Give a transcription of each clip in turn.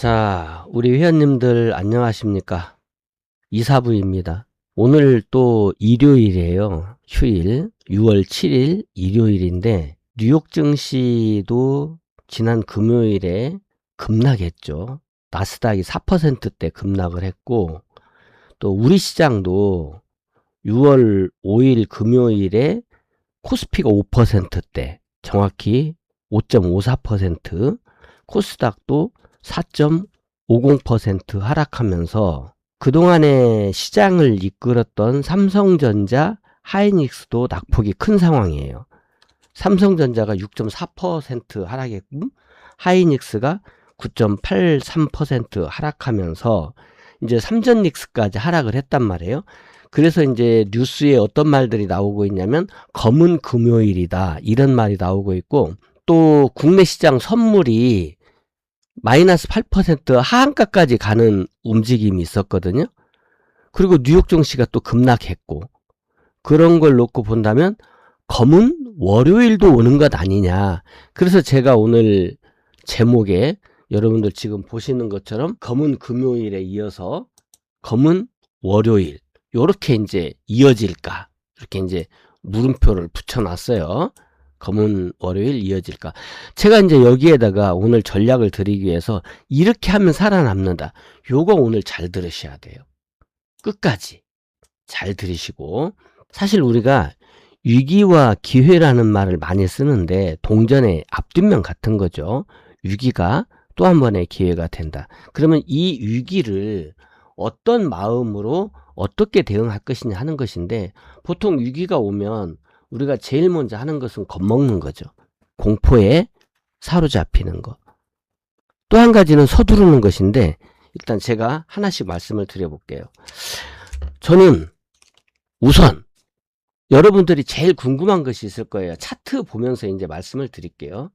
자, 우리 회원님들 안녕하십니까? 이사부입니다. 오늘 또 일요일이에요. 휴일 6월 7일 일요일인데 뉴욕 증시도 지난 금요일에 급락했죠. 나스닥이 4%대 급락을 했고, 또 우리 시장도 6월 5일 금요일에 코스피가 5%대, 정확히 5.54%, 코스닥도 4.50% 하락하면서 그동안의 시장을 이끌었던 삼성전자, 하이닉스도 낙폭이 큰 상황이에요. 삼성전자가 6.4% 하락했고 하이닉스가 9.83% 하락하면서 이제 삼전닉스까지 하락을 했단 말이에요. 그래서 이제 뉴스에 어떤 말들이 나오고 있냐면 검은 금요일이다, 이런 말이 나오고 있고, 또 국내 시장 선물이 마이너스 8% 하한가까지 가는 움직임이 있었거든요. 그리고 뉴욕 증시가 또 급락했고, 그런 걸 놓고 본다면 검은 월요일도 오는 것 아니냐. 그래서 제가 오늘 제목에 여러분들 지금 보시는 것처럼 검은 금요일에 이어서 검은 월요일, 요렇게 이제 이어질까, 이렇게 이제 물음표를 붙여놨어요. 검은 월요일 이어질까. 제가 이제 여기에다가 오늘 전략을 드리기 위해서 이렇게 하면 살아남는다, 요거 오늘 잘 들으셔야 돼요. 끝까지 잘 들으시고, 사실 우리가 위기와 기회라는 말을 많이 쓰는데 동전의 앞뒷면 같은 거죠. 위기가 또 한 번의 기회가 된다. 그러면 이 위기를 어떤 마음으로 어떻게 대응할 것이냐 하는 것인데, 보통 위기가 오면 우리가 제일 먼저 하는 것은 겁먹는 거죠. 공포에 사로잡히는 거. 또 한 가지는 서두르는 것인데, 일단 제가 하나씩 말씀을 드려볼게요. 저는 우선 여러분들이 제일 궁금한 것이 있을 거예요. 차트 보면서 이제 말씀을 드릴게요.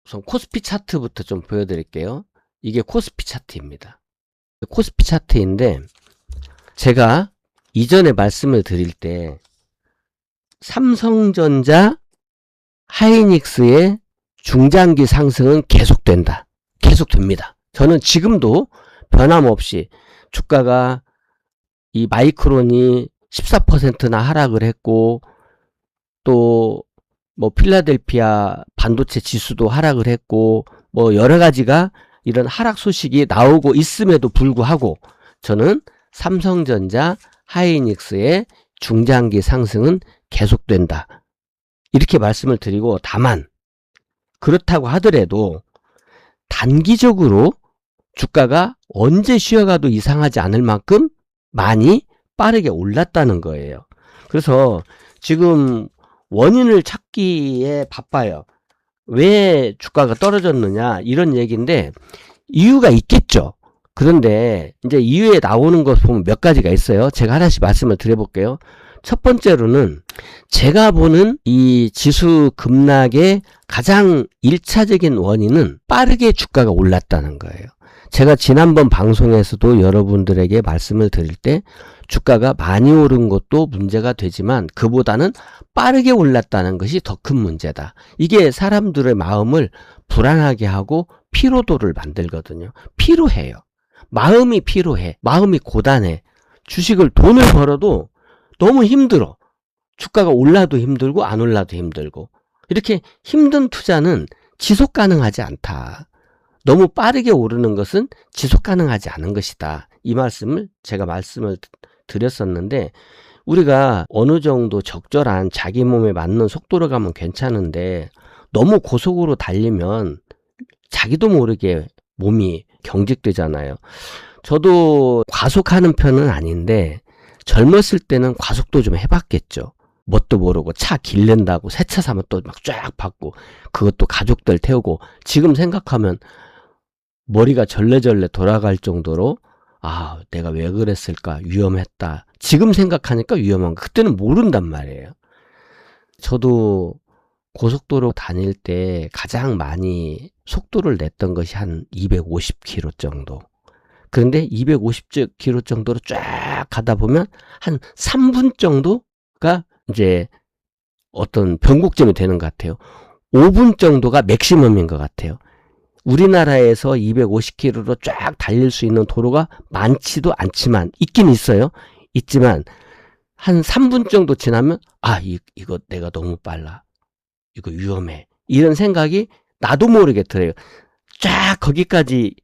우선 코스피 차트부터 좀 보여드릴게요. 이게 코스피 차트입니다. 코스피 차트인데, 제가 이전에 말씀을 드릴 때 삼성전자, 하이닉스의 중장기 상승은 계속된다, 계속됩니다. 저는 지금도 변함없이 주가가 이 마이크론이 14%나 하락을 했고, 또 뭐 필라델피아 반도체 지수도 하락을 했고, 뭐 여러 가지가 이런 하락 소식이 나오고 있음에도 불구하고 저는 삼성전자, 하이닉스의 중장기 상승은 계속된다, 이렇게 말씀을 드리고, 다만 그렇다고 하더라도 단기적으로 주가가 언제 쉬어가도 이상하지 않을 만큼 많이 빠르게 올랐다는 거예요. 그래서 지금 원인을 찾기에 바빠요. 왜 주가가 떨어졌느냐, 이런 얘기인데 이유가 있겠죠. 그런데 이제 이유에 나오는 것 보면 몇 가지가 있어요. 제가 하나씩 말씀을 드려볼게요. 첫 번째로는 제가 보는 이 지수 급락의 가장 1차적인 원인은 빠르게 주가가 올랐다는 거예요. 제가 지난번 방송에서도 여러분들에게 말씀을 드릴 때 주가가 많이 오른 것도 문제가 되지만 그보다는 빠르게 올랐다는 것이 더 큰 문제다. 이게 사람들의 마음을 불안하게 하고 피로도를 만들거든요. 피로해요. 마음이 피로해. 마음이 고단해. 주식을 돈을 벌어도 너무 힘들어. 주가가 올라도 힘들고 안 올라도 힘들고. 이렇게 힘든 투자는 지속 가능하지 않다. 너무 빠르게 오르는 것은 지속 가능하지 않은 것이다. 이 말씀을 제가 말씀을 드렸었는데, 우리가 어느 정도 적절한 자기 몸에 맞는 속도로 가면 괜찮은데 너무 고속으로 달리면 자기도 모르게 몸이 경직되잖아요. 저도 과속하는 편은 아닌데 젊었을 때는 과속도 좀 해봤겠죠. 뭣도 모르고 차 길른다고 새 차 사면 또 막 쫙 받고, 그것도 가족들 태우고. 지금 생각하면 머리가 절레절레 돌아갈 정도로 아, 내가 왜 그랬을까, 위험했다. 지금 생각하니까 위험한 거, 그때는 모른단 말이에요. 저도 고속도로 다닐 때 가장 많이 속도를 냈던 것이 한 250km 정도. 그런데 250km 정도로 쫙 가다 보면 한 3분 정도가 이제 어떤 변곡점이 되는 것 같아요. 5분 정도가 맥시멈인 것 같아요. 우리나라에서 250km로 쫙 달릴 수 있는 도로가 많지도 않지만 있긴 있어요. 있지만 한 3분 정도 지나면 이거 내가 너무 빨라. 이거 위험해. 이런 생각이 나도 모르게 들어요. 쫙 거기까지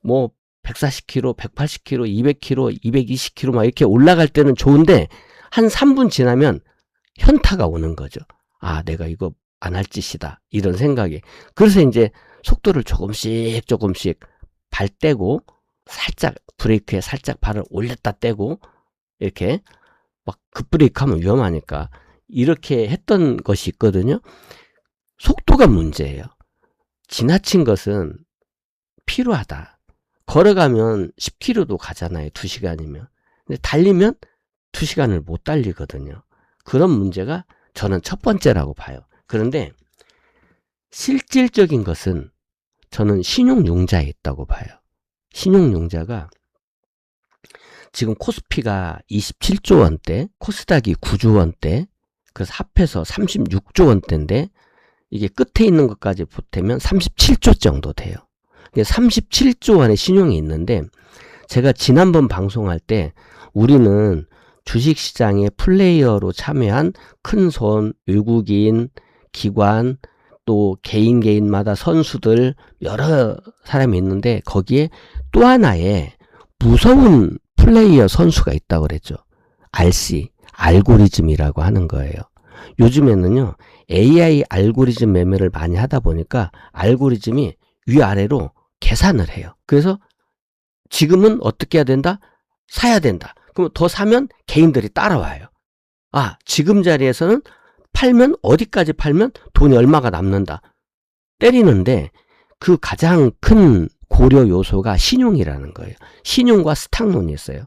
뭐 140km, 180km, 200km, 220km 막 이렇게 올라갈 때는 좋은데 한 3분 지나면 현타가 오는 거죠. 내가 이거 안 할 짓이다. 이런 생각이. 그래서 이제 속도를 조금씩 발 떼고 살짝 브레이크에 살짝 발을 올렸다 떼고 이렇게 막 급브레이크 하면 위험하니까 이렇게 했던 것이 있거든요. 속도가 문제예요. 지나친 것은 필요하다. 걸어가면 10km도 가잖아요. 2시간이면. 근데 달리면 2시간을 못 달리거든요. 그런 문제가 저는 첫 번째라고 봐요. 그런데 실질적인 것은 저는 신용융자에 있다고 봐요. 신용융자가 지금 코스피가 27조 원대, 코스닥이 9조 원대, 그래서 합해서 36조 원대인데 이게 끝에 있는 것까지 보태면 37조 정도 돼요. 37조 원의 신용이 있는데 제가 지난번 방송할 때 우리는 주식시장의 플레이어로 참여한 큰손, 외국인, 기관, 또 개인마다 선수들 여러 사람이 있는데 거기에 또 하나의 무서운 플레이어 선수가 있다고 그랬죠. RC, 알고리즘이라고 하는 거예요. 요즘에는요, AI 알고리즘 매매를 많이 하다 보니까 알고리즘이 위아래로 계산을 해요. 그래서 지금은 어떻게 해야 된다? 사야 된다. 그럼 더 사면 개인들이 따라와요. 지금 자리에서는 팔면 어디까지 팔면 돈이 얼마가 남는다. 때리는데 그 가장 큰 고려 요소가 신용이라는 거예요. 신용과 스탁론이 있어요.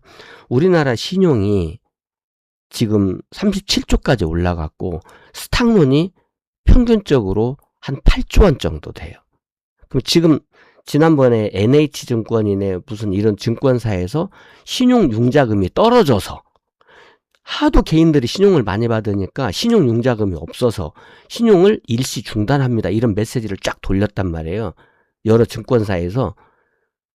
우리나라 신용이 지금 37조까지 올라갔고 스탁론이 평균적으로 한 8조 원 정도 돼요. 그럼 지금 지난번에 NH증권이네 무슨 이런 증권사에서 신용융자금이 떨어져서 하도 개인들이 신용을 많이 받으니까 신용융자금이 없어서 신용을 일시 중단합니다. 이런 메시지를 쫙 돌렸단 말이에요. 여러 증권사에서.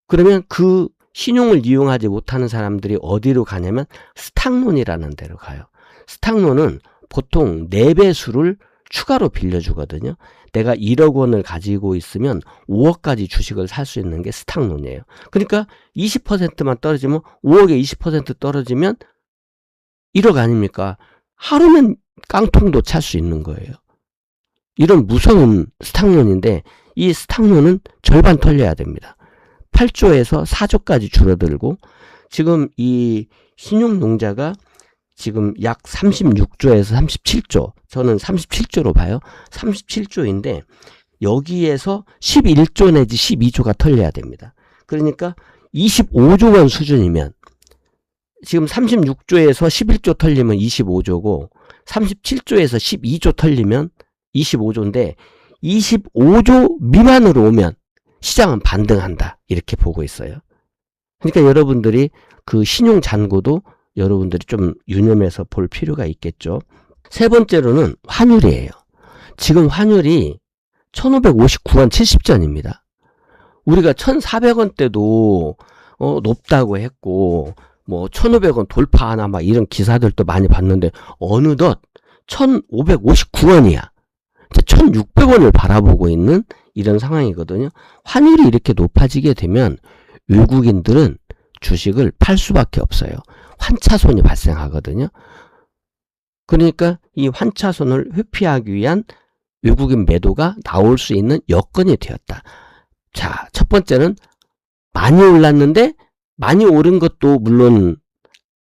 그러면 그 신용을 이용하지 못하는 사람들이 어디로 가냐면 스탁론이라는 데로 가요. 스탁론은 보통 4배수를 추가로 빌려주거든요. 내가 1억 원을 가지고 있으면 5억까지 주식을 살 수 있는 게 스탁론이에요. 그러니까 20%만 떨어지면 5억에 20% 떨어지면 1억 아닙니까? 하루면 깡통도 찰 수 있는 거예요. 이런 무서운 스탁론인데 이 스탁론은 절반 털려야 됩니다. 8조에서 4조까지 줄어들고 지금 이 신용융자가 지금 약 36조에서 37조, 저는 37조로 봐요. 37조인데 여기에서 11조 내지 12조가 털려야 됩니다. 그러니까 25조 원 수준이면 지금 36조에서 11조 털리면 25조고 37조에서 12조 털리면 25조인데 25조 미만으로 오면 시장은 반등한다. 이렇게 보고 있어요. 그러니까 여러분들이 그 신용 잔고도 여러분들이 좀 유념해서 볼 필요가 있겠죠. 세 번째로는 환율이에요. 지금 환율이 1559원 70전입니다. 우리가 1400원대도 높다고 했고 뭐 1500원 돌파하나 막 이런 기사들도 많이 봤는데 어느덧 1559원이야. 1600원을 바라보고 있는 이런 상황이거든요. 환율이 이렇게 높아지게 되면 외국인들은 주식을 팔 수밖에 없어요. 환차손이 발생하거든요. 그러니까 이 환차손을 회피하기 위한 외국인 매도가 나올 수 있는 여건이 되었다. 자, 첫 번째는 많이 올랐는데 많이 오른 것도 물론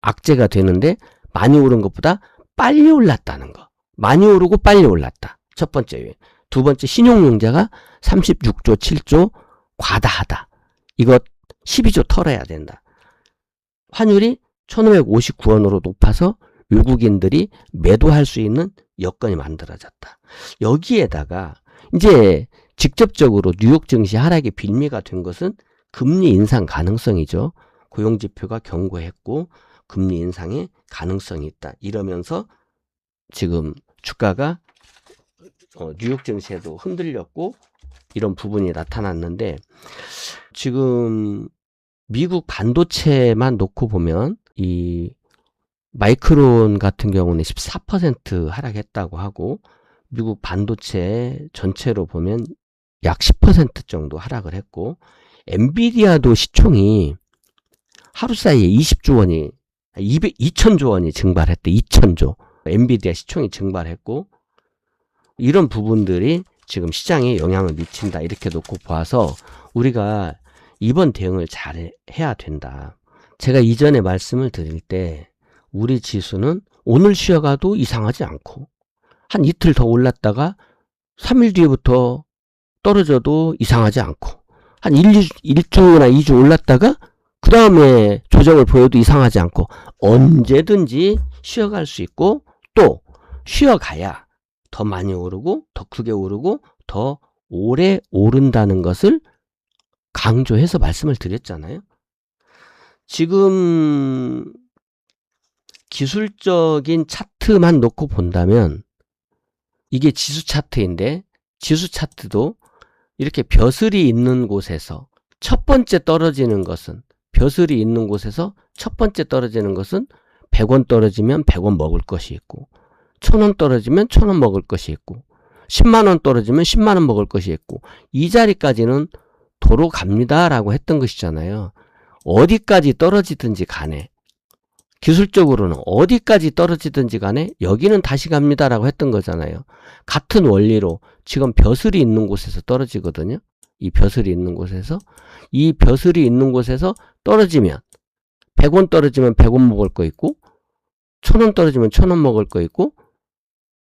악재가 되는데 많이 오른 것보다 빨리 올랐다는 거. 많이 오르고 빨리 올랐다. 첫 번째 요인. 두 번째, 신용융자가 36조 7조 과다하다. 이거 12조 털어야 된다. 환율이 1559원으로 높아서 외국인들이 매도할 수 있는 여건이 만들어졌다. 여기에다가 이제 직접적으로 뉴욕 증시 하락의 빌미가 된 것은 금리 인상 가능성이죠. 고용지표가 견고했고 금리 인상의 가능성이 있다. 이러면서 지금 주가가 뉴욕 증시에도 흔들렸고 이런 부분이 나타났는데, 지금 미국 반도체만 놓고 보면 이 마이크론 같은 경우는 14% 하락했다고 하고, 미국 반도체 전체로 보면 약 10% 정도 하락을 했고, 엔비디아도 시총이 하루 사이에 20조 원이 2천조 원이 증발했대. 2천조. 엔비디아 시총이 증발했고, 이런 부분들이 지금 시장에 영향을 미친다. 이렇게 놓고 봐서 우리가 이번 대응을 잘 해야 된다. 제가 이전에 말씀을 드릴 때 우리 지수는 오늘 쉬어가도 이상하지 않고, 한 이틀 더 올랐다가 3일 뒤부터 떨어져도 이상하지 않고, 한 1주나 2주 올랐다가 그 다음에 조정을 보여도 이상하지 않고, 언제든지 쉬어갈 수 있고, 또 쉬어가야 더 많이 오르고 더 크게 오르고 더 오래 오른다는 것을 강조해서 말씀을 드렸잖아요. 지금 기술적인 차트만 놓고 본다면 이게 지수 차트인데, 지수 차트도 이렇게 벼슬이 있는 곳에서 첫 번째 떨어지는 것은, 벼슬이 있는 곳에서 첫 번째 떨어지는 것은 100원 떨어지면 100원 먹을 것이 있고, 1000원 떨어지면 1000원 먹을 것이 있고, 10만원 떨어지면 10만원 먹을 것이 있고, 이 자리까지는 도로 갑니다 라고 했던 것이잖아요. 어디까지 떨어지든지 간에, 기술적으로는 어디까지 떨어지든지 간에 여기는 다시 갑니다 라고 했던 거잖아요. 같은 원리로 지금 벼슬이 있는 곳에서 떨어지거든요. 이 벼슬이 있는 곳에서, 이 벼슬이 있는 곳에서 떨어지면 100원 떨어지면 100원 먹을 거 있고, 1000원 떨어지면 1000원 먹을 거 있고,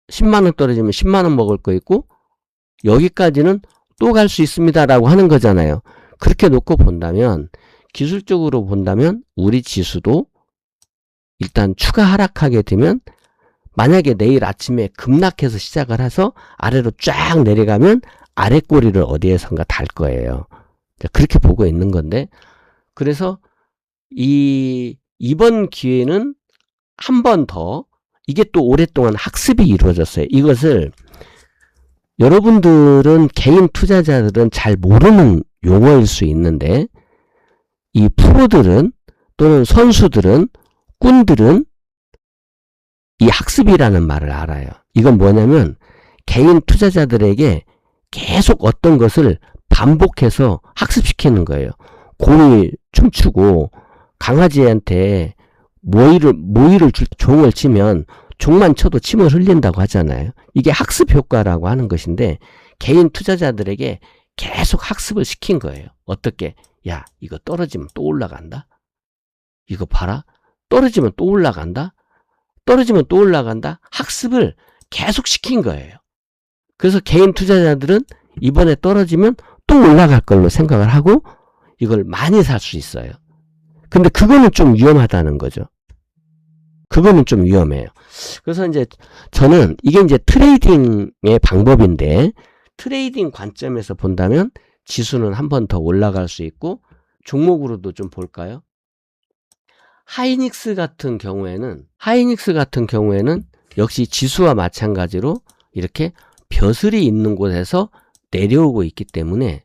10만원 떨어지면 10만원 먹을 거 있고, 여기까지는 또 갈 수 있습니다 라고 하는 거잖아요. 그렇게 놓고 본다면, 기술적으로 본다면 우리 지수도 일단 추가 하락하게 되면, 만약에 내일 아침에 급락해서 시작을 해서 아래로 쫙 내려가면 아래 꼬리를 어디에선가 달 거예요. 그렇게 보고 있는 건데, 그래서 이번 기회는 한 번 더, 이게 또 오랫동안 학습이 이루어졌어요. 이것을 여러분들은, 개인 투자자들은 잘 모르는 용어일 수 있는데, 이 프로들은, 또는 선수들은, 꾼들은 이 학습이라는 말을 알아요. 이건 뭐냐면 개인 투자자들에게 계속 어떤 것을 반복해서 학습시키는 거예요. 공을 춤추고 강아지한테 모이를 종을 치면 종만 쳐도 침을 흘린다고 하잖아요. 이게 학습 효과라고 하는 것인데, 개인 투자자들에게 계속 학습을 시킨 거예요. 어떻게? 야, 이거 떨어지면 또 올라간다. 이거 봐라. 떨어지면 또 올라간다. 떨어지면 또 올라간다. 학습을 계속 시킨 거예요. 그래서 개인 투자자들은 이번에 떨어지면 또 올라갈 걸로 생각을 하고 이걸 많이 살 수 있어요. 근데 그거는 좀 위험하다는 거죠. 그거는 좀 위험해요. 그래서 이제 저는 이게 이제 트레이딩의 방법인데, 트레이딩 관점에서 본다면 지수는 한 번 더 올라갈 수 있고, 종목으로도 좀 볼까요? 하이닉스 같은 경우에는 역시 지수와 마찬가지로 이렇게 벼슬이 있는 곳에서 내려오고 있기 때문에,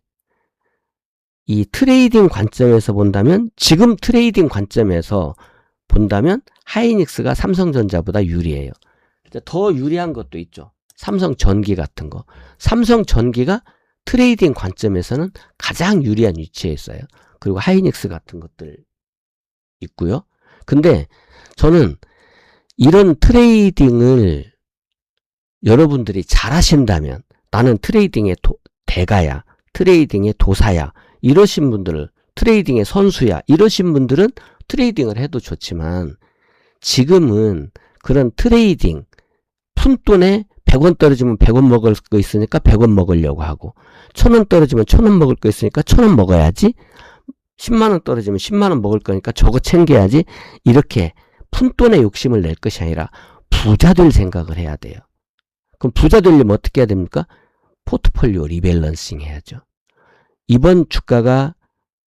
이 트레이딩 관점에서 본다면, 지금 트레이딩 관점에서 본다면 하이닉스가 삼성전자보다 유리해요. 더 유리한 것도 있죠. 삼성전기 같은 거. 삼성전기가 트레이딩 관점에서는 가장 유리한 위치에 있어요. 그리고 하이닉스 같은 것들 있고요. 근데 저는 이런 트레이딩을 여러분들이 잘 하신다면, 나는 트레이딩의 대가야, 트레이딩의 도사야, 이러신 분들을, 트레이딩의 선수야, 이러신 분들은 트레이딩을 해도 좋지만, 지금은 그런 트레이딩, 푼돈에 100원 떨어지면 100원 먹을 거 있으니까 100원 먹으려고 하고, 1000원 떨어지면 1000원 먹을 거 있으니까 1000원 먹어야지, 10만원 떨어지면 10만원 먹을 거니까 저거 챙겨야지, 이렇게 푼돈에 욕심을 낼 것이 아니라 부자 될 생각을 해야 돼요. 그럼 부자 되려면 어떻게 해야 됩니까? 포트폴리오 리밸런싱 해야죠. 이번 주가가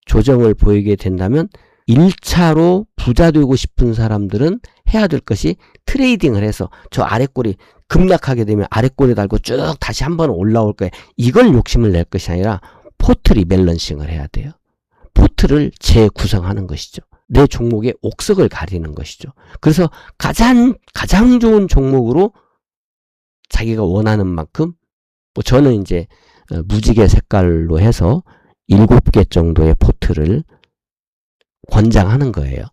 조정을 보이게 된다면 1차로 부자 되고 싶은 사람들은 해야 될 것이 트레이딩을 해서 저 아래 꼬리 급락하게 되면 아래 꼬리 달고 쭉 다시 한번 올라올 거예요. 이걸 욕심을 낼 것이 아니라 포트 리밸런싱을 해야 돼요. 포트를 재구성하는 것이죠. 내 종목의 옥석을 가리는 것이죠. 그래서 가장 좋은 종목으로 자기가 원하는 만큼, 뭐 저는 이제 무지개 색깔로 해서 7개 정도의 포트를 권장하는 거예요.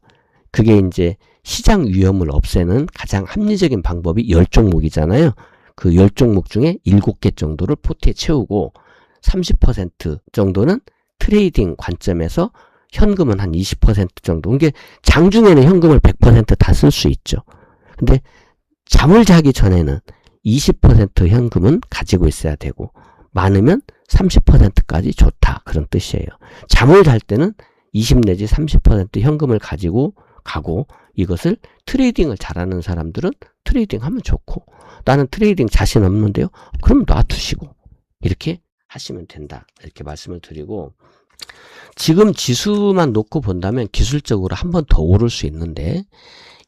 그게 이제 시장 위험을 없애는 가장 합리적인 방법이 10종목이잖아요. 그 10종목 중에 7개 정도를 포트에 채우고 30% 정도는 트레이딩 관점에서 현금은 한 20% 정도. 이게 장중에는 현금을 100% 다 쓸 수 있죠. 근데 잠을 자기 전에는 20% 현금은 가지고 있어야 되고 많으면 30%까지 좋다. 그런 뜻이에요. 잠을 잘 때는 20 내지 30% 현금을 가지고 가고 이것을 트레이딩을 잘하는 사람들은 트레이딩 하면 좋고 나는 트레이딩 자신 없는데요. 그럼 놔두시고 이렇게 하시면 된다. 이렇게 말씀을 드리고 지금 지수만 놓고 본다면 기술적으로 한 번 더 오를 수 있는데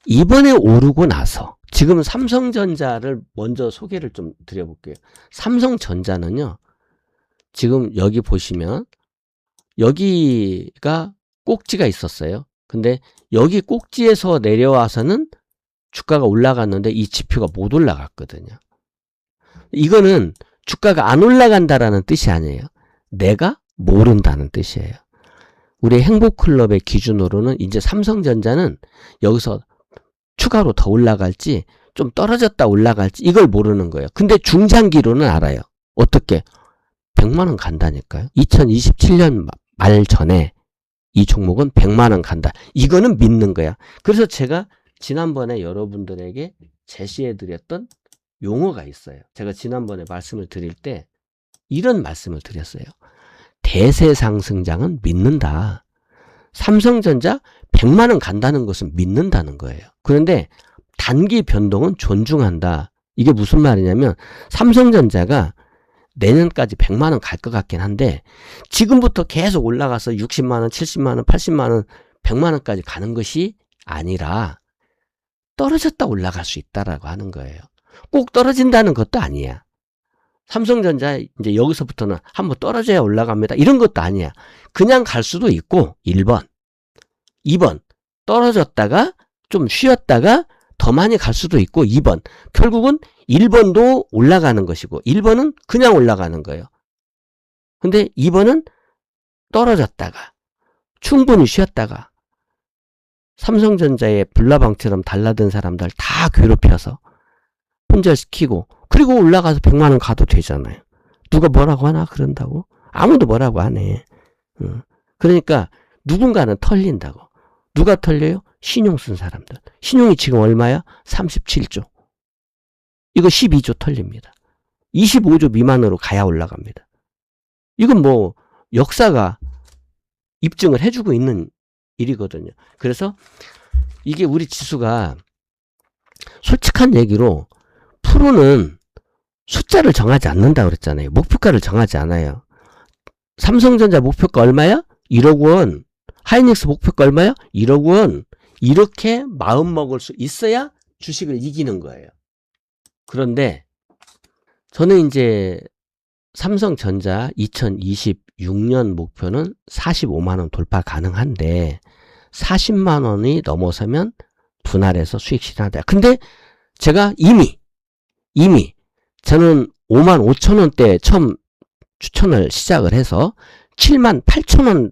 이번에 오르고 나서 지금 삼성전자를 먼저 소개를 좀 드려볼게요. 삼성전자는요. 지금 여기 보시면 여기가 꼭지가 있었어요. 근데 여기 꼭지에서 내려와서는 주가가 올라갔는데 이 지표가 못 올라갔거든요. 이거는 주가가 안 올라간다라는 뜻이 아니에요. 내가 모른다는 뜻이에요. 우리 행복클럽의 기준으로는 이제 삼성전자는 여기서 추가로 더 올라갈지 좀 떨어졌다 올라갈지 이걸 모르는 거예요. 근데 중장기로는 알아요. 어떻게? 100만원 간다니까요. 2027년 말 전에 이 종목은 100만원 간다. 이거는 믿는 거야. 그래서 제가 지난번에 여러분들에게 제시해드렸던 용어가 있어요. 제가 지난번에 말씀을 드릴 때 이런 말씀을 드렸어요. 대세 상승장은 믿는다. 삼성전자 100만원 간다는 것은 믿는다는 거예요. 그런데 단기 변동은 존중한다. 이게 무슨 말이냐면 삼성전자가 내년까지 100만원 갈 것 같긴 한데 지금부터 계속 올라가서 60만원, 70만원, 80만원, 100만원까지 가는 것이 아니라 떨어졌다 올라갈 수 있다라고 하는 거예요. 꼭 떨어진다는 것도 아니야. 삼성전자 이제 여기서부터는 한번 떨어져야 올라갑니다. 이런 것도 아니야. 그냥 갈 수도 있고 1번, 2번 떨어졌다가 좀 쉬었다가 더 많이 갈 수도 있고 2번 결국은 1번도 올라가는 것이고 1번은 그냥 올라가는 거예요. 근데 2번은 떨어졌다가 충분히 쉬었다가 삼성전자의 불나방처럼 달라든 사람들 다 괴롭혀서 혼절시키고 그리고 올라가서 100만원 가도 되잖아요. 누가 뭐라고 하나 그런다고? 아무도 뭐라고 안 해. 그러니까 누군가는 털린다고. 누가 털려요? 신용 쓴 사람들. 신용이 지금 얼마야? 37조. 이거 12조 털립니다. 25조 미만으로 가야 올라갑니다. 이건 뭐 역사가 입증을 해주고 있는 일이거든요. 그래서 이게 우리 지수가 솔직한 얘기로 프로는 숫자를 정하지 않는다고 그랬잖아요. 목표가를 정하지 않아요. 삼성전자 목표가 얼마야? 1억 원. 하이닉스 목표가 얼마야? 1억 원. 이렇게 마음 먹을 수 있어야 주식을 이기는 거예요. 그런데 저는 이제 삼성전자 2026년 목표는 45만원 돌파 가능한데 40만원이 넘어서면 분할해서 수익 실현한다. 근데 제가 이미 저는 5만 5천원대 처음 추천을 시작을 해서 7만 8천원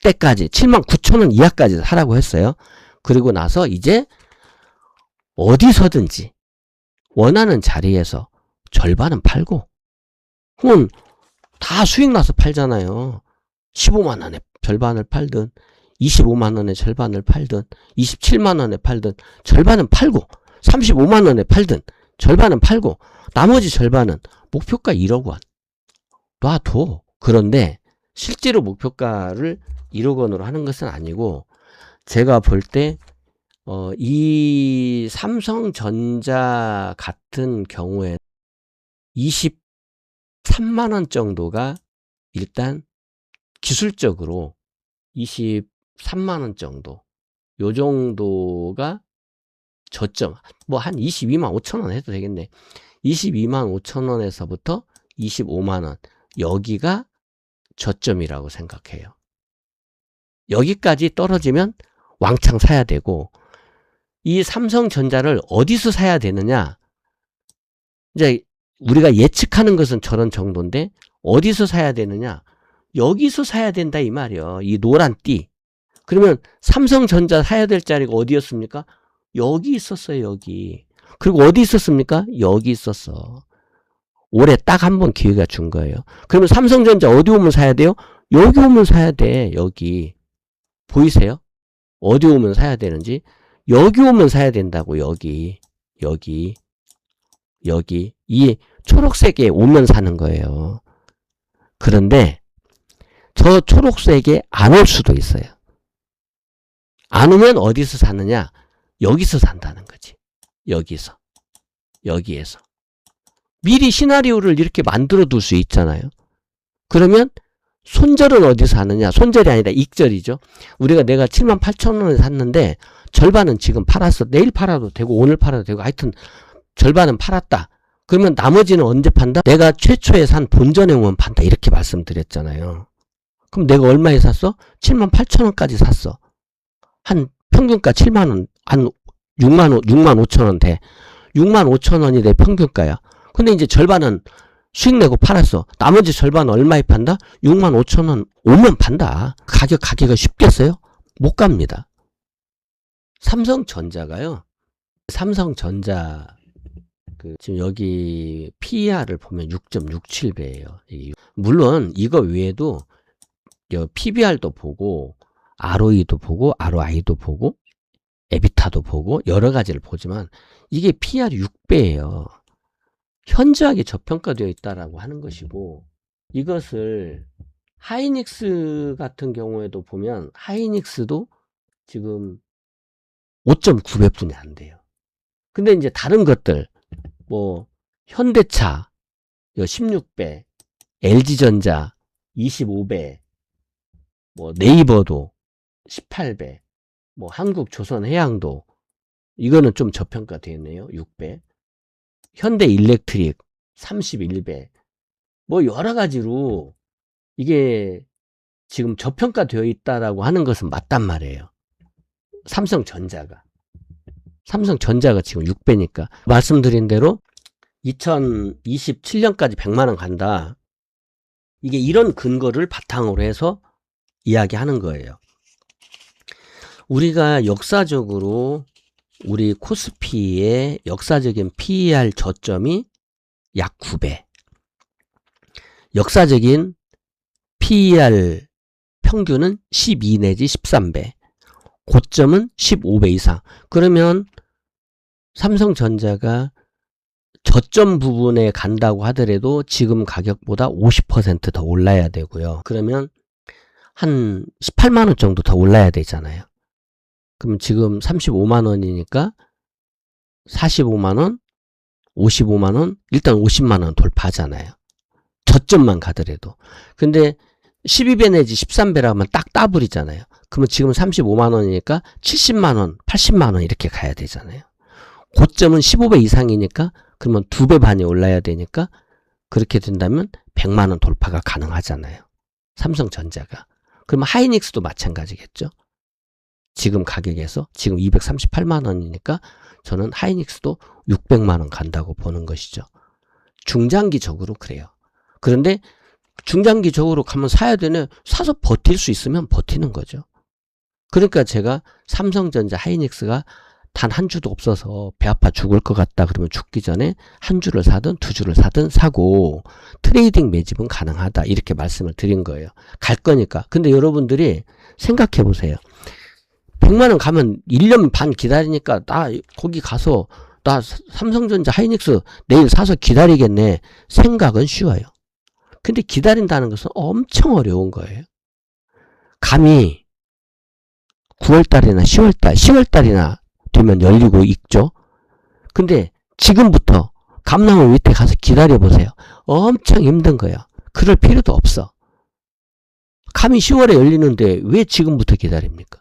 때까지 7만 9천원 이하까지 하라고 했어요. 그리고 나서 이제 어디서든지 원하는 자리에서 절반은 팔고 그건 다 수익 나서 팔잖아요. 15만원에 절반을 팔든 25만원에 절반을 팔든 27만원에 팔든 절반은 팔고 35만원에 팔든 절반은 팔고 나머지 절반은 목표가 1억 원 놔둬. 그런데 실제로 목표가를 1억 원으로 하는 것은 아니고 제가 볼 때 이 삼성전자 같은 경우에 23만원 정도가 일단 기술적으로 23만원 정도 요 정도가 저점 뭐 한 22만 5천원 해도 되겠네. 22만 5천 원에서부터 25만 원. 여기가 저점이라고 생각해요. 여기까지 떨어지면 왕창 사야 되고, 이 삼성전자를 어디서 사야 되느냐? 이제 우리가 예측하는 것은 저런 정도인데 어디서 사야 되느냐? 여기서 사야 된다 이 말이요. 이 노란 띠. 그러면 삼성전자 사야 될 자리가 어디였습니까? 여기 있었어요. 여기. 그리고 어디 있었습니까? 여기 있었어. 올해 딱 한 번 기회가 준 거예요. 그러면 삼성전자 어디 오면 사야 돼요? 여기 오면 사야 돼. 여기. 보이세요? 어디 오면 사야 되는지? 여기 오면 사야 된다고. 여기. 여기. 여기. 이 초록색에 오면 사는 거예요. 그런데 저 초록색에 안 올 수도 있어요. 안 오면 어디서 사느냐? 여기서 산다는 거지. 여기서. 여기에서. 미리 시나리오를 이렇게 만들어 둘 수 있잖아요. 그러면 손절은 어디서 하느냐? 손절이 아니라 익절이죠. 우리가 내가 78,000원에 샀는데 절반은 지금 팔았어. 내일 팔아도 되고 오늘 팔아도 되고 하여튼 절반은 팔았다. 그러면 나머지는 언제 판다? 내가 최초에 산 본전에 오면 판다. 이렇게 말씀드렸잖아요. 그럼 내가 얼마에 샀어? 78,000원까지 샀어. 한 평균가 7만원, 한 6만 5천원 돼. 6만 5천원이 내 평균가야. 근데 이제 절반은 수익 내고 팔았어. 나머지 절반은 얼마에 판다? 6만 5천원 오면 판다. 가기가 쉽겠어요? 못 갑니다. 삼성전자가요. 삼성전자 지금 여기 PER을 보면 6.67배예요. 물론 이거 외에도 PBR도 보고 ROE도 보고 ROI도 보고 에비타도 보고 여러 가지를 보지만 이게 PER이 6배예요. 현저하게 저평가되어 있다라고 하는 것이고, 이것을 하이닉스 같은 경우에도 보면 하이닉스도 지금 5.9배뿐이 안 돼요. 근데 이제 다른 것들 뭐 현대차 16배, LG전자 25배, 뭐 네이버도 18배, 뭐 한국조선해양도 이거는 좀 저평가되어 있네요. 6배. 현대일렉트릭 31배. 뭐 여러 가지로 이게 지금 저평가되어 있다라고 하는 것은 맞단 말이에요. 삼성전자가 지금 6배니까 말씀드린 대로 2027년까지 100만원 간다. 이게 이런 근거를 바탕으로 해서 이야기하는 거예요. 우리가 역사적으로 우리 코스피의 역사적인 PER 저점이 약 9배. 역사적인 PER 평균은 12 내지 13배. 고점은 15배 이상. 그러면 삼성전자가 저점 부분에 간다고 하더라도 지금 가격보다 50% 더 올라야 되고요. 그러면 한 18만원 정도 더 올라야 되잖아요. 그럼 지금 35만원이니까 45만원, 55만원, 일단 50만원 돌파하잖아요. 저점만 가더라도. 근데 12배 내지 13배라 하면 딱 더블이잖아요. 그러면 지금 35만원이니까 70만원, 80만원 이렇게 가야 되잖아요. 고점은 15배 이상이니까 그러면 2배 반이 올라야 되니까 그렇게 된다면 100만원 돌파가 가능하잖아요. 삼성전자가. 그러면 하이닉스도 마찬가지겠죠. 지금 가격에서 지금 238만원이니까 저는 하이닉스도 600만원 간다고 보는 것이죠. 중장기적으로 그래요. 그런데 중장기적으로 가면 사야 되네. 사서 버틸 수 있으면 버티는 거죠. 그러니까 제가 삼성전자 하이닉스가 단 한 주도 없어서 배 아파 죽을 것 같다 그러면 죽기 전에 한 주를 사든 두 주를 사든 사고 트레이딩 매집은 가능하다 이렇게 말씀을 드린 거예요. 갈 거니까. 근데 여러분들이 생각해 보세요. 100만원 가면 1년 반 기다리니까 나 거기 가서 나 삼성전자 하이닉스 내일 사서 기다리겠네. 생각은 쉬워요. 근데 기다린다는 것은 엄청 어려운 거예요. 감히 9월달이나 10월달이나 되면 열리고 있죠. 근데 지금부터 감나무 밑에 가서 기다려보세요. 엄청 힘든 거예요. 그럴 필요도 없어. 감히 10월에 열리는데 왜 지금부터 기다립니까?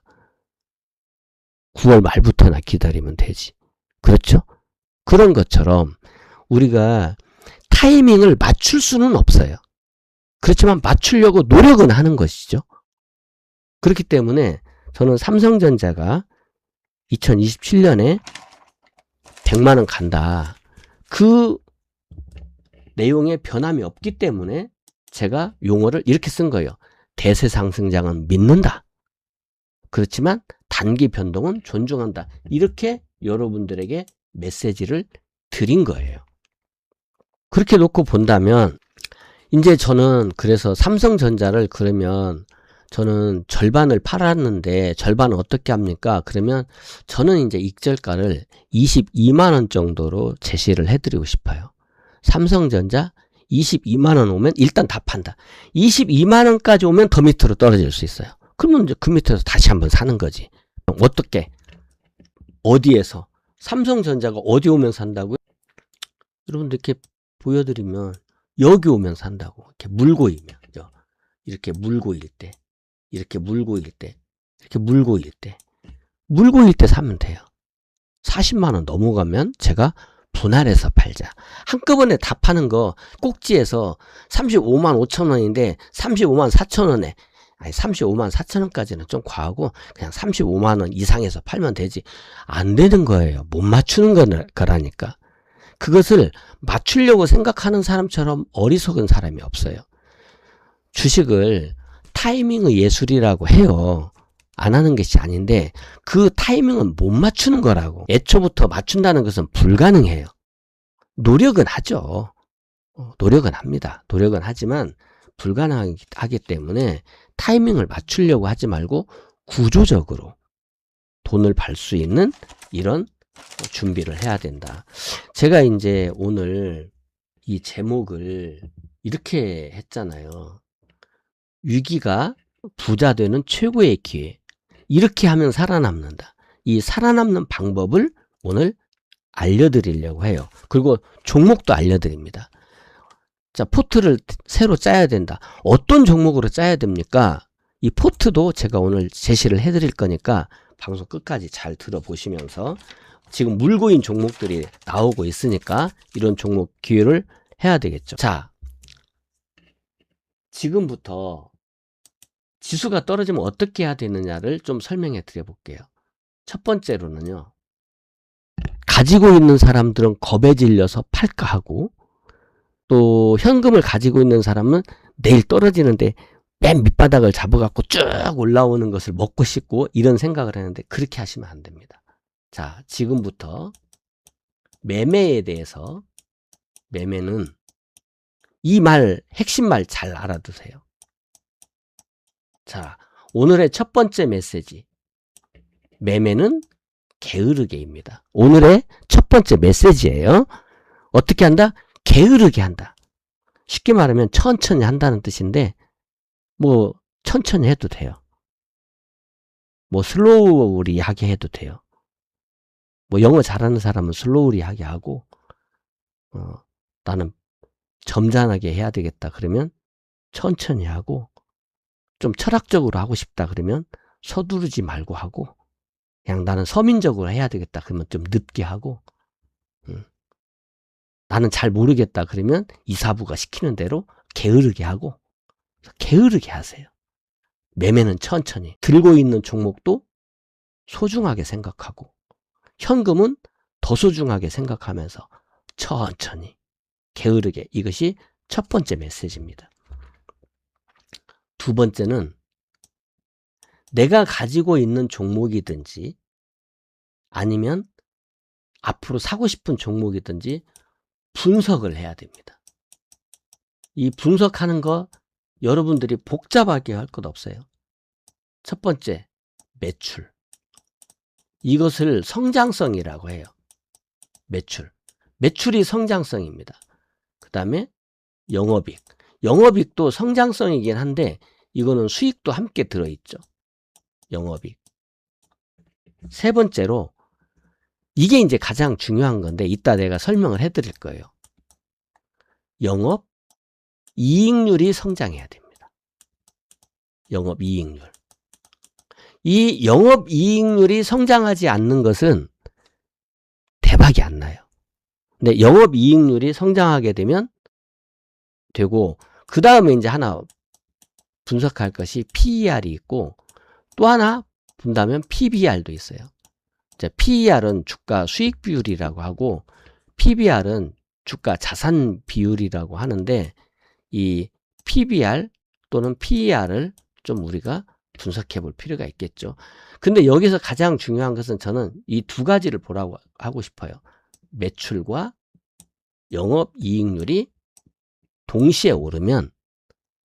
9월 말부터나 기다리면 되지. 그렇죠? 그런 것처럼 우리가 타이밍을 맞출 수는 없어요. 그렇지만 맞추려고 노력은 하는 것이죠. 그렇기 때문에 저는 삼성전자가 2027년에 100만원 간다. 그 내용에 변함이 없기 때문에 제가 용어를 이렇게 쓴 거예요. 대세 상승장은 믿는다. 그렇지만 단기 변동은 존중한다. 이렇게 여러분들에게 메시지를 드린 거예요. 그렇게 놓고 본다면 이제 저는 그래서 삼성전자를 그러면 저는 절반을 팔았는데 절반은 어떻게 합니까? 그러면 저는 이제 익절가를 22만원 정도로 제시를 해드리고 싶어요. 삼성전자 22만원 오면 일단 다 판다. 22만원까지 오면 더 밑으로 떨어질 수 있어요. 그러면 이제 그 밑에서 다시 한번 사는 거지. 어떻게? 어디에서? 삼성전자가 어디 오면 산다고요? 여러분들 이렇게 보여드리면 여기 오면 산다고. 이렇게 물고이면. 이렇게 물고일 때. 이렇게 물고일 때. 이렇게 물고일 때. 물고일 때 사면 돼요. 40만원 넘어가면 제가 분할해서 팔자. 한꺼번에 다 파는 거 꼭지에서 35만 5천원인데 35만 4천원에 아니 35만 4천원까지는 좀 과하고 그냥 35만원 이상에서 팔면 되지. 안 되는 거예요. 못 맞추는 거라니까. 그것을 맞추려고 생각하는 사람처럼 어리석은 사람이 없어요. 주식을 타이밍의 예술이라고 해요. 안 하는 것이 아닌데 그 타이밍은 못 맞추는 거라고. 애초부터 맞춘다는 것은 불가능해요. 노력은 하죠. 노력은 합니다. 노력은 하지만 불가능하기 때문에 타이밍을 맞추려고 하지 말고 구조적으로 돈을 벌 수 있는 이런 준비를 해야 된다. 제가 이제 오늘 이 제목을 이렇게 했잖아요. 위기가 부자 되는 최고의 기회. 이렇게 하면 살아남는다. 이 살아남는 방법을 오늘 알려드리려고 해요. 그리고 종목도 알려드립니다. 자, 포트를 새로 짜야 된다. 어떤 종목으로 짜야 됩니까? 이 포트도 제가 오늘 제시를 해드릴 거니까 방송 끝까지 잘 들어보시면서 지금 물고인 종목들이 나오고 있으니까 이런 종목 기회를 해야 되겠죠. 자, 지금부터 지수가 떨어지면 어떻게 해야 되느냐를 좀 설명해 드려 볼게요. 첫 번째로는요. 가지고 있는 사람들은 겁에 질려서 팔까 하고 또 현금을 가지고 있는 사람은 내일 떨어지는데 맨 밑바닥을 잡아갖고 쭉 올라오는 것을 먹고 싶고 이런 생각을 하는데 그렇게 하시면 안 됩니다. 자, 지금부터 매매에 대해서 매매는 이 말, 핵심 말 잘 알아두세요. 자, 오늘의 첫 번째 메시지. 매매는 게으르게입니다. 오늘의 첫 번째 메시지예요. 어떻게 한다? 게으르게 한다. 쉽게 말하면 천천히 한다는 뜻인데 뭐 천천히 해도 돼요. 뭐 슬로우리 하게 해도 돼요. 뭐 영어 잘하는 사람은 슬로우리 하게 하고 나는 점잖하게 해야 되겠다 그러면 천천히 하고 좀 철학적으로 하고 싶다 그러면 서두르지 말고 하고 그냥 나는 서민적으로 해야 되겠다 그러면 좀 늦게 하고 나는 잘 모르겠다 그러면 이사부가 시키는 대로 게으르게 하고 게으르게 하세요. 매매는 천천히 들고 있는 종목도 소중하게 생각하고 현금은 더 소중하게 생각하면서 천천히 게으르게 이것이 첫 번째 메시지입니다. 두 번째는 내가 가지고 있는 종목이든지 아니면 앞으로 사고 싶은 종목이든지 분석을 해야 됩니다. 이 분석하는 거 여러분들이 복잡하게 할 것 없어요. 첫 번째, 매출. 이것을 성장성이라고 해요. 매출. 매출이 성장성입니다. 그 다음에 영업이익. 영업이익도 성장성이긴 한데 이거는 수익도 함께 들어있죠. 영업이익. 세 번째로 이게 이제 가장 중요한 건데 이따 내가 설명을 해드릴 거예요. 영업 이익률이 성장해야 됩니다. 영업 이익률. 이 영업 이익률이 성장하지 않는 것은 대박이 안 나요. 근데 영업이익률이 성장하게 되면 되고, 그 다음에 이제 하나 분석할 것이 PER이 있고, 또 하나 본다면 PBR도 있어요. 자, PER은 주가 수익 비율이라고 하고, PBR은 주가 자산 비율이라고 하는데, 이 PBR 또는 PER을 좀 우리가 분석해 볼 필요가 있겠죠. 근데 여기서 가장 중요한 것은 저는 이 두 가지를 보라고 하고 싶어요. 매출과 영업이익률이 동시에 오르면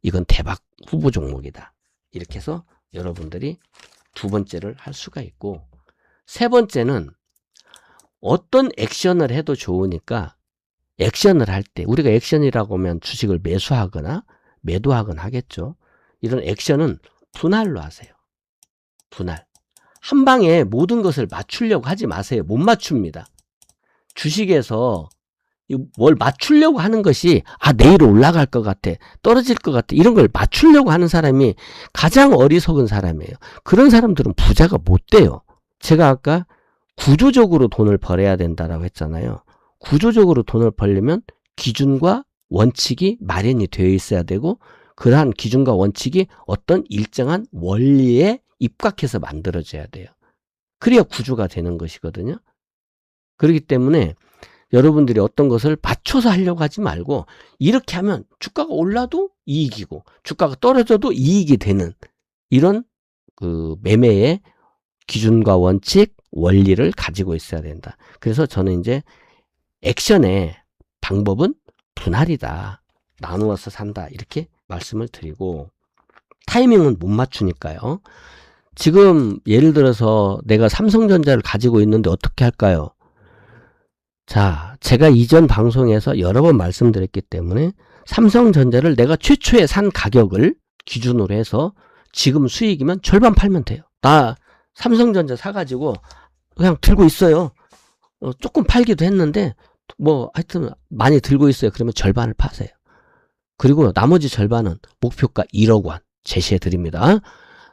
이건 대박 후보 종목이다. 이렇게 해서 여러분들이 두 번째를 할 수가 있고, 세 번째는 어떤 액션을 해도 좋으니까 액션을 할 때, 우리가 액션이라고 하면 주식을 매수하거나 매도하거나 하겠죠. 이런 액션은 분할로 하세요. 분할. 한 방에 모든 것을 맞추려고 하지 마세요. 못 맞춥니다. 주식에서 뭘 맞추려고 하는 것이, 내일 올라갈 것 같아, 떨어질 것 같아, 이런 걸 맞추려고 하는 사람이 가장 어리석은 사람이에요. 그런 사람들은 부자가 못 돼요. 제가 아까 구조적으로 돈을 벌어야 된다라고 했잖아요. 구조적으로 돈을 벌려면 기준과 원칙이 마련이 되어 있어야 되고, 그러한 기준과 원칙이 어떤 일정한 원리에 입각해서 만들어져야 돼요. 그래야 구조가 되는 것이거든요. 그렇기 때문에 여러분들이 어떤 것을 맞춰서 하려고 하지 말고, 이렇게 하면 주가가 올라도 이익이고 주가가 떨어져도 이익이 되는 이런 그 매매의 기준과 원칙, 원리를 가지고 있어야 된다. 그래서 저는 이제 액션의 방법은 분할이다. 나누어서 산다. 이렇게 말씀을 드리고, 타이밍은 못 맞추니까요. 지금 예를 들어서 내가 삼성전자를 가지고 있는데 어떻게 할까요? 자, 제가 이전 방송에서 여러 번 말씀드렸기 때문에 삼성전자를 내가 최초에 산 가격을 기준으로 해서 지금 수익이면 절반 팔면 돼요. 나 삼성전자 사가지고 그냥 들고 있어요. 조금 팔기도 했는데 뭐 하여튼 많이 들고 있어요. 그러면 절반을 파세요. 그리고 나머지 절반은 목표가 1억 원 제시해 드립니다.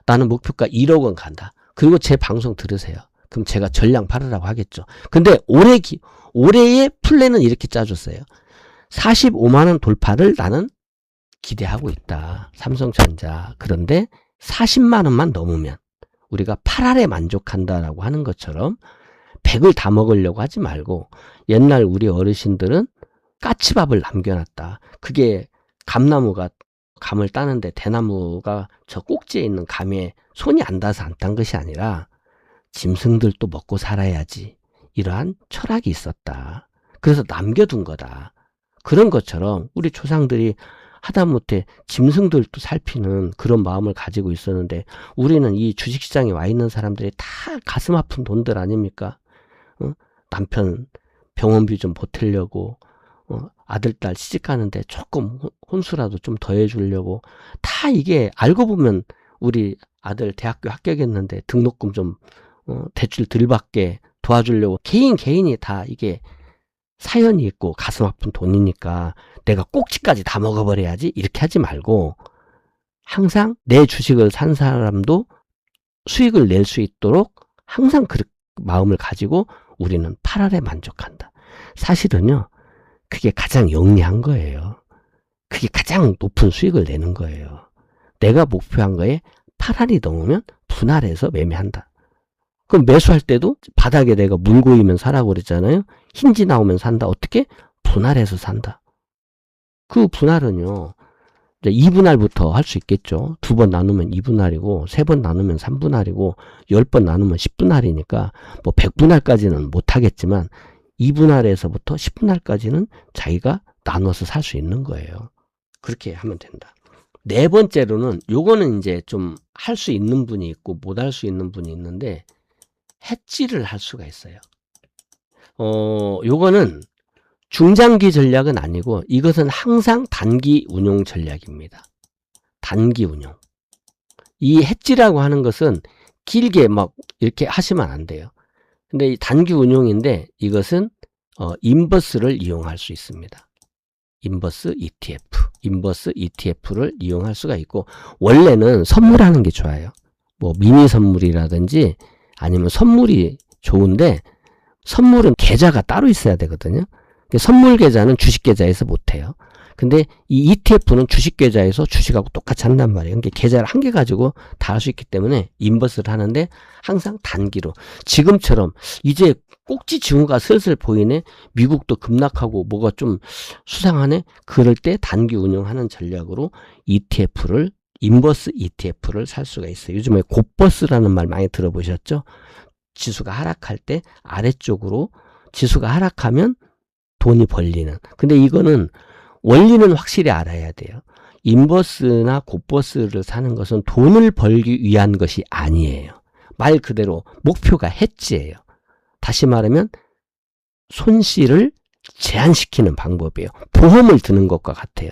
나는 목표가 1억 원 간다. 그리고 제 방송 들으세요. 그럼 제가 전량 팔으라고 하겠죠. 근데 올해의 플랜은 이렇게 짜줬어요. 45만원 돌파를 나는 기대하고 있다. 삼성전자. 그런데 40만원만 넘으면 우리가 8알에 만족한다라고 하는 것처럼 100을 다 먹으려고 하지 말고, 옛날 우리 어르신들은 까치밥을 남겨놨다. 그게 감나무가 감을 따는데 대나무가 저 꼭지에 있는 감에 손이 안 닿아서 안 딴 것이 아니라 짐승들도 먹고 살아야지, 이러한 철학이 있었다. 그래서 남겨둔 거다. 그런 것처럼 우리 조상들이 하다못해 짐승들도 살피는 그런 마음을 가지고 있었는데, 우리는 이 주식시장에 와 있는 사람들이 다 가슴 아픈 돈들 아닙니까? 남편 병원비 좀 보태려고, 아들, 딸 시집가는데 조금 혼수라도 좀 더해주려고, 다 이게 알고 보면 우리 아들 대학교 합격했는데 등록금 좀 대출 덜 받게 도와주려고 개인이 다 이게 사연이 있고 가슴 아픈 돈이니까 내가 꼭지까지 다 먹어버려야지, 이렇게 하지 말고, 항상 내 주식을 산 사람도 수익을 낼 수 있도록 항상 그 마음을 가지고 우리는 8알에 만족한다. 사실은요, 그게 가장 영리한 거예요. 그게 가장 높은 수익을 내는 거예요. 내가 목표한 거에 8알이 넘으면 분할해서 매매한다. 그럼 매수할 때도 바닥에 내가 물고이면 사라고 그랬잖아요. 흰지 나오면 산다. 어떻게? 분할해서 산다. 그 분할은요, 이제 2분할부터 할 수 있겠죠. 2번 나누면 2분할이고, 3번 나누면 3분할이고, 10번 나누면 10분할이니까, 뭐 100분할까지는 못하겠지만, 2분할에서부터 10분할까지는 자기가 나눠서 살 수 있는 거예요. 그렇게 하면 된다. 네 번째로는, 요거는 이제 좀 할 수 있는 분이 있고, 못 할 수 있는 분이 있는데, 해지를 할 수가 있어요. 요거는 중장기 전략은 아니고, 이것은 항상 단기 운용 전략입니다. 단기 운용. 이 해지라고 하는 것은 길게 막 이렇게 하시면 안 돼요. 근데 이 단기 운용인데, 이것은 인버스를 이용할 수 있습니다. 인버스 ETF를 이용할 수가 있고, 원래는 선물하는 게 좋아요. 뭐 미니 선물이라든지 아니면 선물이 좋은데, 선물은 계좌가 따로 있어야 되거든요. 선물 계좌는 주식 계좌에서 못해요. 근데 이 ETF는 주식 계좌에서 주식하고 똑같이 한단 말이에요. 그러니까 계좌를 한 개 가지고 다 할 수 있기 때문에 인버스를 하는데 항상 단기로. 지금처럼 이제 꼭지 징후가 슬슬 보이네. 미국도 급락하고 뭐가 좀 수상하네. 그럴 때 단기 운용하는 전략으로 ETF를 인버스 ETF를 살 수가 있어요. 요즘에 곧버스라는 말 많이 들어보셨죠? 지수가 하락할 때 아래쪽으로 지수가 하락하면 돈이 벌리는. 근데 이거는 원리는 확실히 알아야 돼요. 인버스나 곧버스를 사는 것은 돈을 벌기 위한 것이 아니에요. 말 그대로 목표가 해지예요. 다시 말하면 손실을 제한시키는 방법이에요. 보험을 드는 것과 같아요.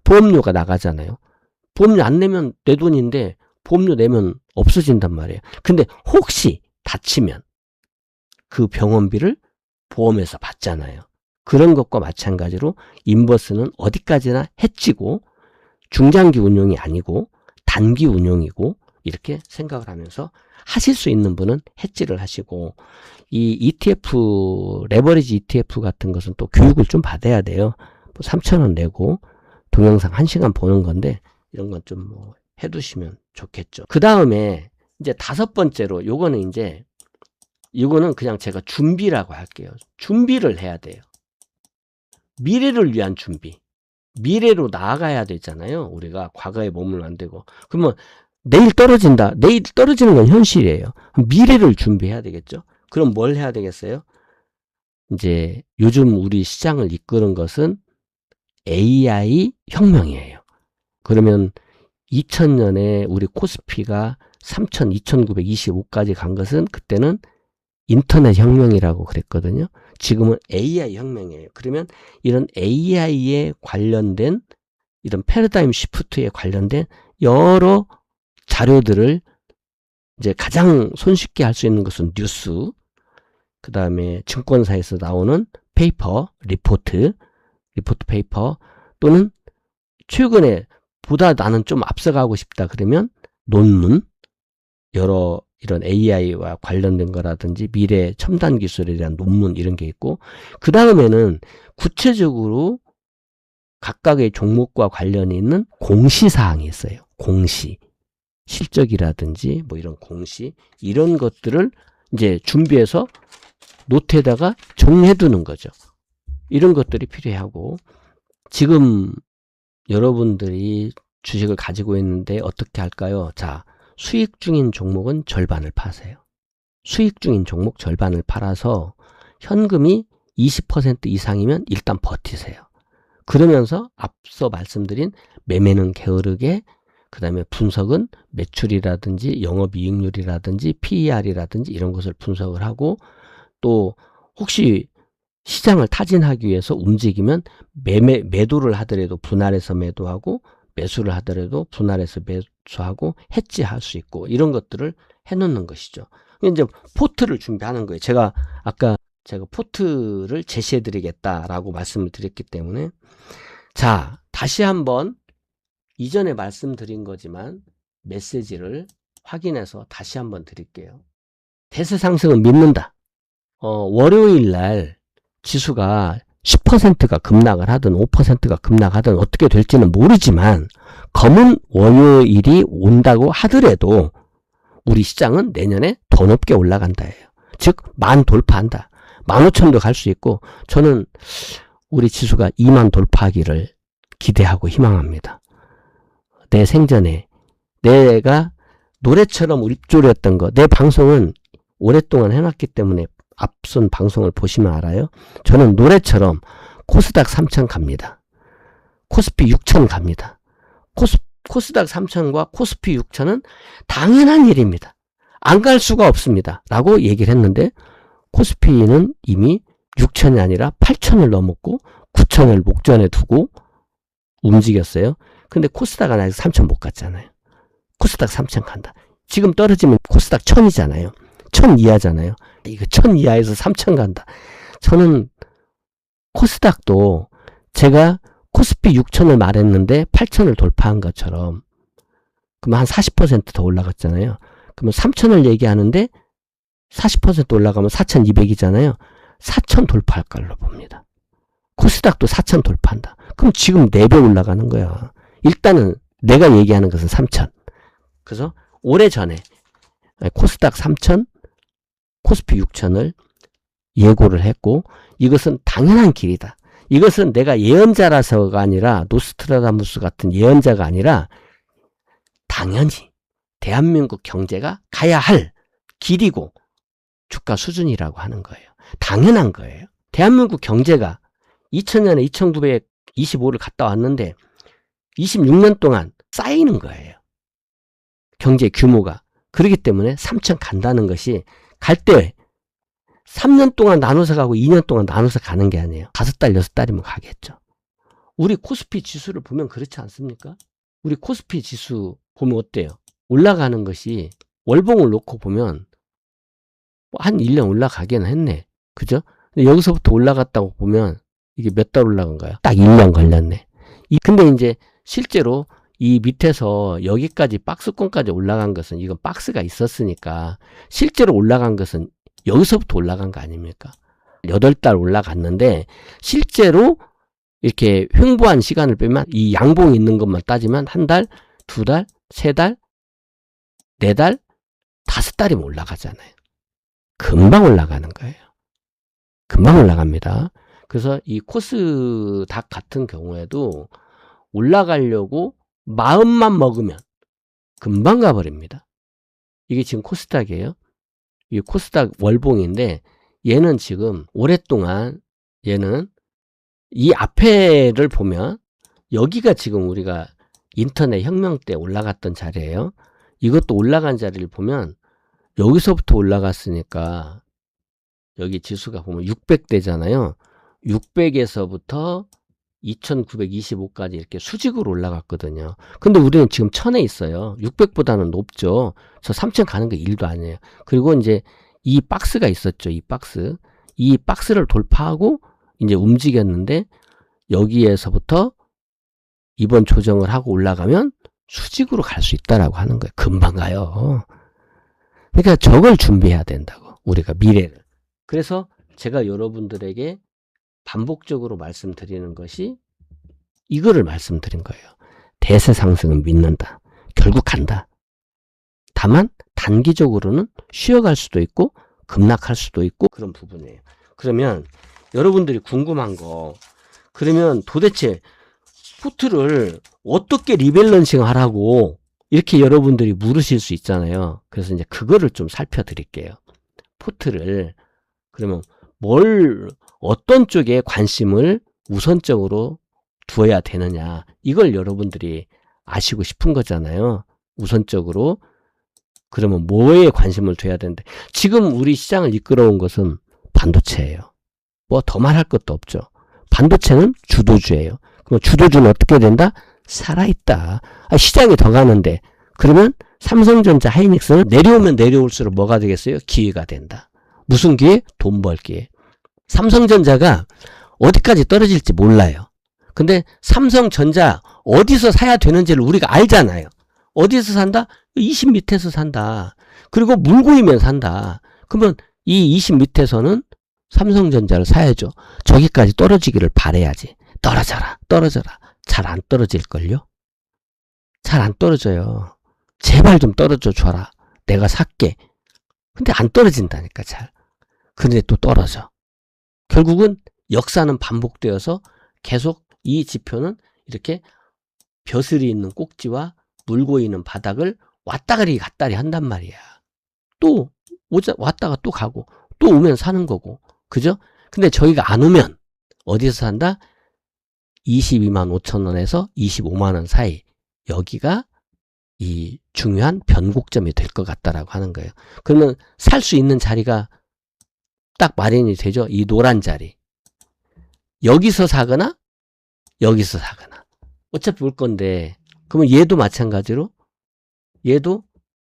보험료가 나가잖아요. 보험료 안 내면 내 돈인데 보험료 내면 없어진단 말이에요. 근데 혹시 다치면 그 병원비를 보험에서 받잖아요. 그런 것과 마찬가지로 인버스는 어디까지나 해지고 중장기 운용이 아니고 단기 운용이고 이렇게 생각을 하면서 하실 수 있는 분은 해지를 하시고, 이 ETF, 레버리지 ETF 같은 것은 또 교육을 좀 받아야 돼요. 3,000원 내고 동영상 1시간 보는 건데 이런 건 좀 뭐 해두시면 좋겠죠. 그 다음에 이제 5번째로 이거는 그냥 제가 준비라고 할게요. 준비를 해야 돼요. 미래를 위한 준비. 미래로 나아가야 되잖아요. 우리가 과거에 머물면 안 되고. 그러면 내일 떨어진다. 내일 떨어지는 건 현실이에요. 미래를 준비해야 되겠죠. 그럼 뭘 해야 되겠어요? 이제 요즘 우리 시장을 이끄는 것은 AI 혁명이에요. 그러면 2000년에 우리 코스피가 2925까지 간 것은 그때는 인터넷 혁명이라고 그랬거든요. 지금은 AI 혁명이에요. 그러면 이런 AI에 관련된 이런 패러다임 시프트에 관련된 여러 자료들을 이제 가장 손쉽게 할 수 있는 것은 뉴스, 그 다음에 증권사에서 나오는 페이퍼, 리포트 페이퍼, 또는 최근에 보다 나는 좀 앞서가고 싶다 그러면 논문, 여러 이런 AI와 관련된 거라든지 미래 첨단 기술에 대한 논문 이런 게 있고, 그 다음에는 구체적으로 각각의 종목과 관련이 있는 공시사항이 있어요. 공시. 실적이라든지 뭐 이런 공시, 이런 것들을 이제 준비해서 노트에다가 정해두는 거죠. 이런 것들이 필요하고, 지금 여러분들이 주식을 가지고 있는데 어떻게 할까요? 자, 수익 중인 종목은 절반을 파세요. 수익 중인 종목 절반을 팔아서 현금이 20% 이상이면 일단 버티세요. 그러면서 앞서 말씀드린 매매는 게으르게, 그 다음에 분석은 매출이라든지 영업이익률이라든지 PER이라든지 이런 것을 분석을 하고, 또 혹시 시장을 타진하기 위해서 움직이면 매도를 하더라도 분할해서 매도하고, 매수를 하더라도 분할해서 매수하고 해지할 수 있고, 이런 것들을 해놓는 것이죠. 이제 포트를 준비하는 거예요. 아까 제가 포트를 제시해 드리겠다라고 말씀을 드렸기 때문에, 자, 다시 한번 이전에 말씀드린 거지만 메시지를 확인해서 다시 한번 드릴게요. 대세 상승은 믿는다. 월요일 날 지수가 10%가 급락을 하든 5%가 급락하든 어떻게 될지는 모르지만, 검은 월요일이 온다고 하더라도 우리 시장은 내년에 더 높게 올라간다예요. 즉 10,000 돌파한다. 15,000도 갈 수 있고, 저는 우리 지수가 20,000 돌파하기를 기대하고 희망합니다. 내 생전에 내가 노래처럼 읊조렸던 거, 내 방송은 오랫동안 해놨기 때문에 앞선 방송을 보시면 알아요. 저는 노래처럼 코스닥 3,000 갑니다. 코스피 6,000 갑니다. 코스닥 3,000과 코스피 6,000은 당연한 일입니다. 안 갈 수가 없습니다. 라고 얘기를 했는데, 코스피는 이미 6,000이 아니라 8,000을 넘었고 9,000을 목전에 두고 움직였어요. 근데 코스닥은 아직 3,000 못 갔잖아요. 코스닥 3,000 간다. 지금 떨어지면 코스닥 1,000이잖아요. 1,000 이하잖아요. 이거 1,000 이하에서 3,000 간다. 저는 코스닥도 제가 코스피 6,000을 말했는데 8,000을 돌파한 것처럼, 그러면 한 40% 더 올라갔잖아요. 그러면 3,000을 얘기하는데 40% 올라가면 4,200이잖아요. 4,000 돌파할 걸로 봅니다. 코스닥도 4천 돌파한다. 그럼 지금 4배 올라가는 거야. 일단은 내가 얘기하는 것은 3천. 그래서 오래전에 코스닥 3천, 코스피 6천을 예고를 했고, 이것은 당연한 길이다. 이것은 내가 예언자라서가 아니라, 노스트라다무스 같은 예언자가 아니라 당연히 대한민국 경제가 가야 할 길이고 주가 수준이라고 하는 거예요. 당연한 거예요. 대한민국 경제가 2000년에 2925를 갔다 왔는데 26년 동안 쌓이는 거예요. 경제 규모가. 그렇기 때문에 3천 간다는 것이 갈 때 3년 동안 나눠서 가고 2년 동안 나눠서 가는 게 아니에요. 5달, 6달이면 가겠죠. 우리 코스피 지수를 보면 그렇지 않습니까? 우리 코스피 지수 보면 어때요? 올라가는 것이 월봉을 놓고 보면 한 1년 올라가기는 했네. 그죠? 근데 여기서부터 올라갔다고 보면 이게 몇 달 올라간가요? 딱 1년 걸렸네. 근데 이제 실제로 이 밑에서 여기까지 박스권까지 올라간 것은 이건 박스가 있었으니까 실제로 올라간 것은 여기서부터 올라간 거 아닙니까? 8달 올라갔는데 실제로 이렇게 횡보한 시간을 빼면 이 양봉이 있는 것만 따지면 한 달, 2달, 3달, 4달, 5달이면 올라가잖아요. 금방 올라가는 거예요. 금방 올라갑니다. 그래서 이 코스닥 같은 경우에도 올라가려고 마음만 먹으면 금방 가버립니다. 이게 지금 코스닥이에요. 이 코스닥 월봉인데 얘는 지금 오랫동안 얘는 이 앞에를 보면 여기가 지금 우리가 인터넷 혁명 때 올라갔던 자리예요. 이것도 올라간 자리를 보면 여기서부터 올라갔으니까 여기 지수가 보면 600대잖아요. 600에서부터 2925까지 이렇게 수직으로 올라갔거든요. 근데 우리는 지금 1000에 있어요. 600보다는 높죠. 저 3000 가는 게 1도 아니에요. 그리고 이제 이 박스가 있었죠. 이 박스. 이 박스를 돌파하고 이제 움직였는데 여기에서부터 이번 조정을 하고 올라가면 수직으로 갈 수 있다라고 하는 거예요. 금방 가요. 그러니까 저걸 준비해야 된다고. 우리가 미래를. 그래서 제가 여러분들에게 반복적으로 말씀드리는 것이 이거를 말씀드린 거예요. 대세 상승은 믿는다. 결국 간다. 다만 단기적으로는 쉬어갈 수도 있고 급락할 수도 있고 그런 부분이에요. 그러면 여러분들이 궁금한 거, 그러면 도대체 포트를 어떻게 리밸런싱 하라고 이렇게 여러분들이 물으실 수 있잖아요. 그래서 이제 그거를 좀 살펴드릴게요. 포트를 그러면 어떤 쪽에 관심을 우선적으로 두어야 되느냐, 이걸 여러분들이 아시고 싶은 거잖아요. 우선적으로. 그러면 뭐에 관심을 둬야 되는데, 지금 우리 시장을 이끌어온 것은 반도체예요. 뭐 더 말할 것도 없죠. 반도체는 주도주예요. 그럼 주도주는 어떻게 된다? 살아있다. 시장이 더 가는데, 그러면 삼성전자, 하이닉스는 내려오면 내려올수록 뭐가 되겠어요? 기회가 된다. 무슨 기회? 돈 벌 기회. 삼성전자가 어디까지 떨어질지 몰라요. 근데 삼성전자 어디서 사야 되는지를 우리가 알잖아요. 어디서 산다? 20 밑에서 산다. 그리고 물고이면 산다. 그러면 이 20 밑에서는 삼성전자를 사야죠. 저기까지 떨어지기를 바라야지. 떨어져라. 잘 안 떨어질걸요? 잘 안 떨어져요. 제발 좀 떨어져 줘라. 내가 살게. 근데 안 떨어진다니까 잘. 근데 또 떨어져. 결국은 역사는 반복되어서 계속 이 지표는 이렇게 벼슬이 있는 꼭지와 물고 있는 바닥을 왔다가리 갔다리 한단 말이야. 또 왔다가 또 가고 또 오면 사는 거고. 그죠? 근데 저희가 안 오면 어디서 산다? 22만 5천 원에서 25만 원 사이. 여기가 이 중요한 변곡점이 될 것 같다라고 하는 거예요. 그러면 살 수 있는 자리가 딱 마련이 되죠. 이 노란 자리. 여기서 사거나 여기서 사거나. 어차피 올 건데, 그러면 얘도 마찬가지로 얘도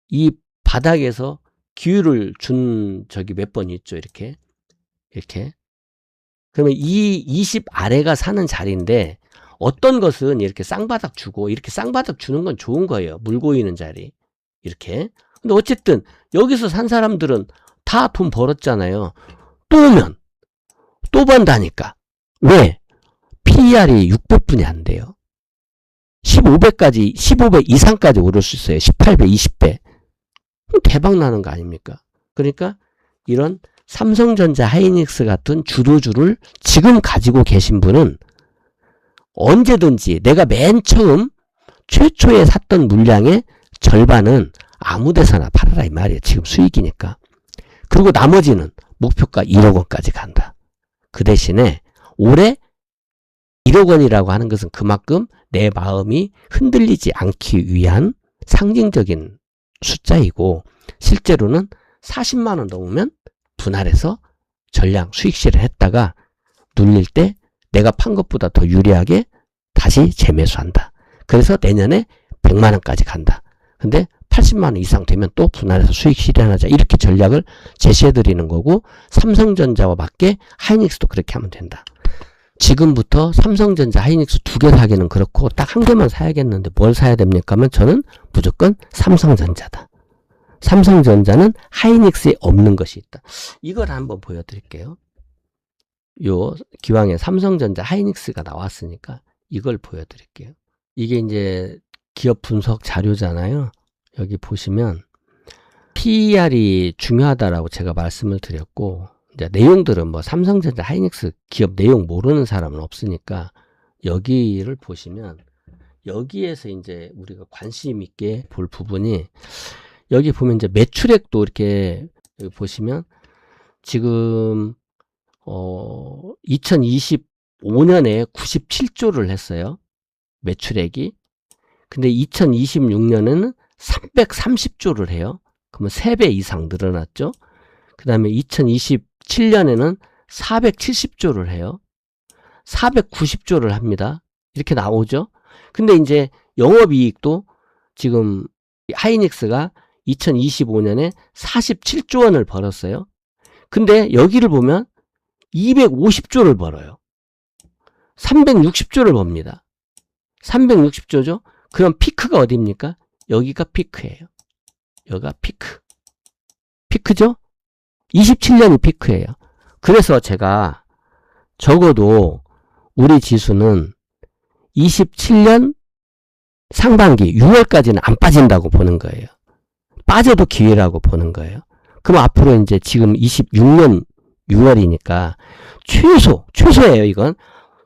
이 바닥에서 기회를 준 적이 몇 번 있죠. 이렇게. 그러면 이 20 아래가 사는 자리인데, 어떤 것은 이렇게 쌍바닥 주고, 이렇게 쌍바닥 주는 건 좋은 거예요. 물 고이는 자리. 이렇게. 근데 어쨌든 여기서 산 사람들은 다 돈 벌었잖아요. 또 오면 또 번다니까. 왜? PER이 600분이 안 돼요. 15배 이상까지 오를 수 있어요. 18배, 20배. 대박 나는 거 아닙니까? 그러니까 이런 삼성전자, 하이닉스 같은 주도주를 지금 가지고 계신 분은 언제든지 내가 맨 처음 최초에 샀던 물량의 절반은 아무 데서나 팔아라 이 말이에요. 지금 수익이니까. 그리고 나머지는 목표가 1억 원까지 간다. 그 대신에 올해 1억 원이라고 하는 것은 그만큼 내 마음이 흔들리지 않기 위한 상징적인 숫자이고, 실제로는 40만 원 넘으면 분할해서 전량 수익 실현했다가 눌릴 때 내가 판 것보다 더 유리하게 다시 재매수한다. 그래서 내년에 100만 원까지 간다. 근데 80만 원 이상 되면 또 분할해서 수익 실현하자. 이렇게 전략을 제시해 드리는 거고, 삼성전자와 맞게 하이닉스도 그렇게 하면 된다. 지금부터 삼성전자, 하이닉스 두 개 사기는 그렇고 딱 한 개만 사야겠는데 뭘 사야 됩니까? 하면 저는 무조건 삼성전자다. 삼성전자는 하이닉스에 없는 것이 있다. 이걸 한번 보여드릴게요. 요 기왕에 삼성전자, 하이닉스가 나왔으니까 이걸 보여드릴게요. 이게 이제 기업 분석 자료잖아요. 여기 보시면 PER이 중요하다라고 제가 말씀을 드렸고, 이제 내용들은 뭐 삼성전자, 하이닉스 기업 내용 모르는 사람은 없으니까 여기를 보시면 여기에서 이제 우리가 관심 있게 볼 부분이, 여기 보면 이제 매출액도 이렇게 여기 보시면 지금 2025년에 97조를 했어요. 매출액이. 근데 2026년에는 330조를 해요. 그러면 3배 이상 늘어났죠. 그 다음에 2027년에는 470조를 해요. 490조를 합니다. 이렇게 나오죠. 근데 이제 영업이익도 지금 하이닉스가 2025년에 47조 원을 벌었어요. 근데 여기를 보면 250조를 벌어요. 360조를 법니다. 360조죠? 그럼 피크가 어디입니까? 여기가 피크예요. 여기가 피크. 피크죠? 27년이 피크예요. 그래서 제가 적어도 우리 지수는 27년 상반기 6월까지는 안 빠진다고 보는 거예요. 빠져도 기회라고 보는 거예요. 그럼 앞으로 이제 지금 26년 6월이니까 최소예요, 이건.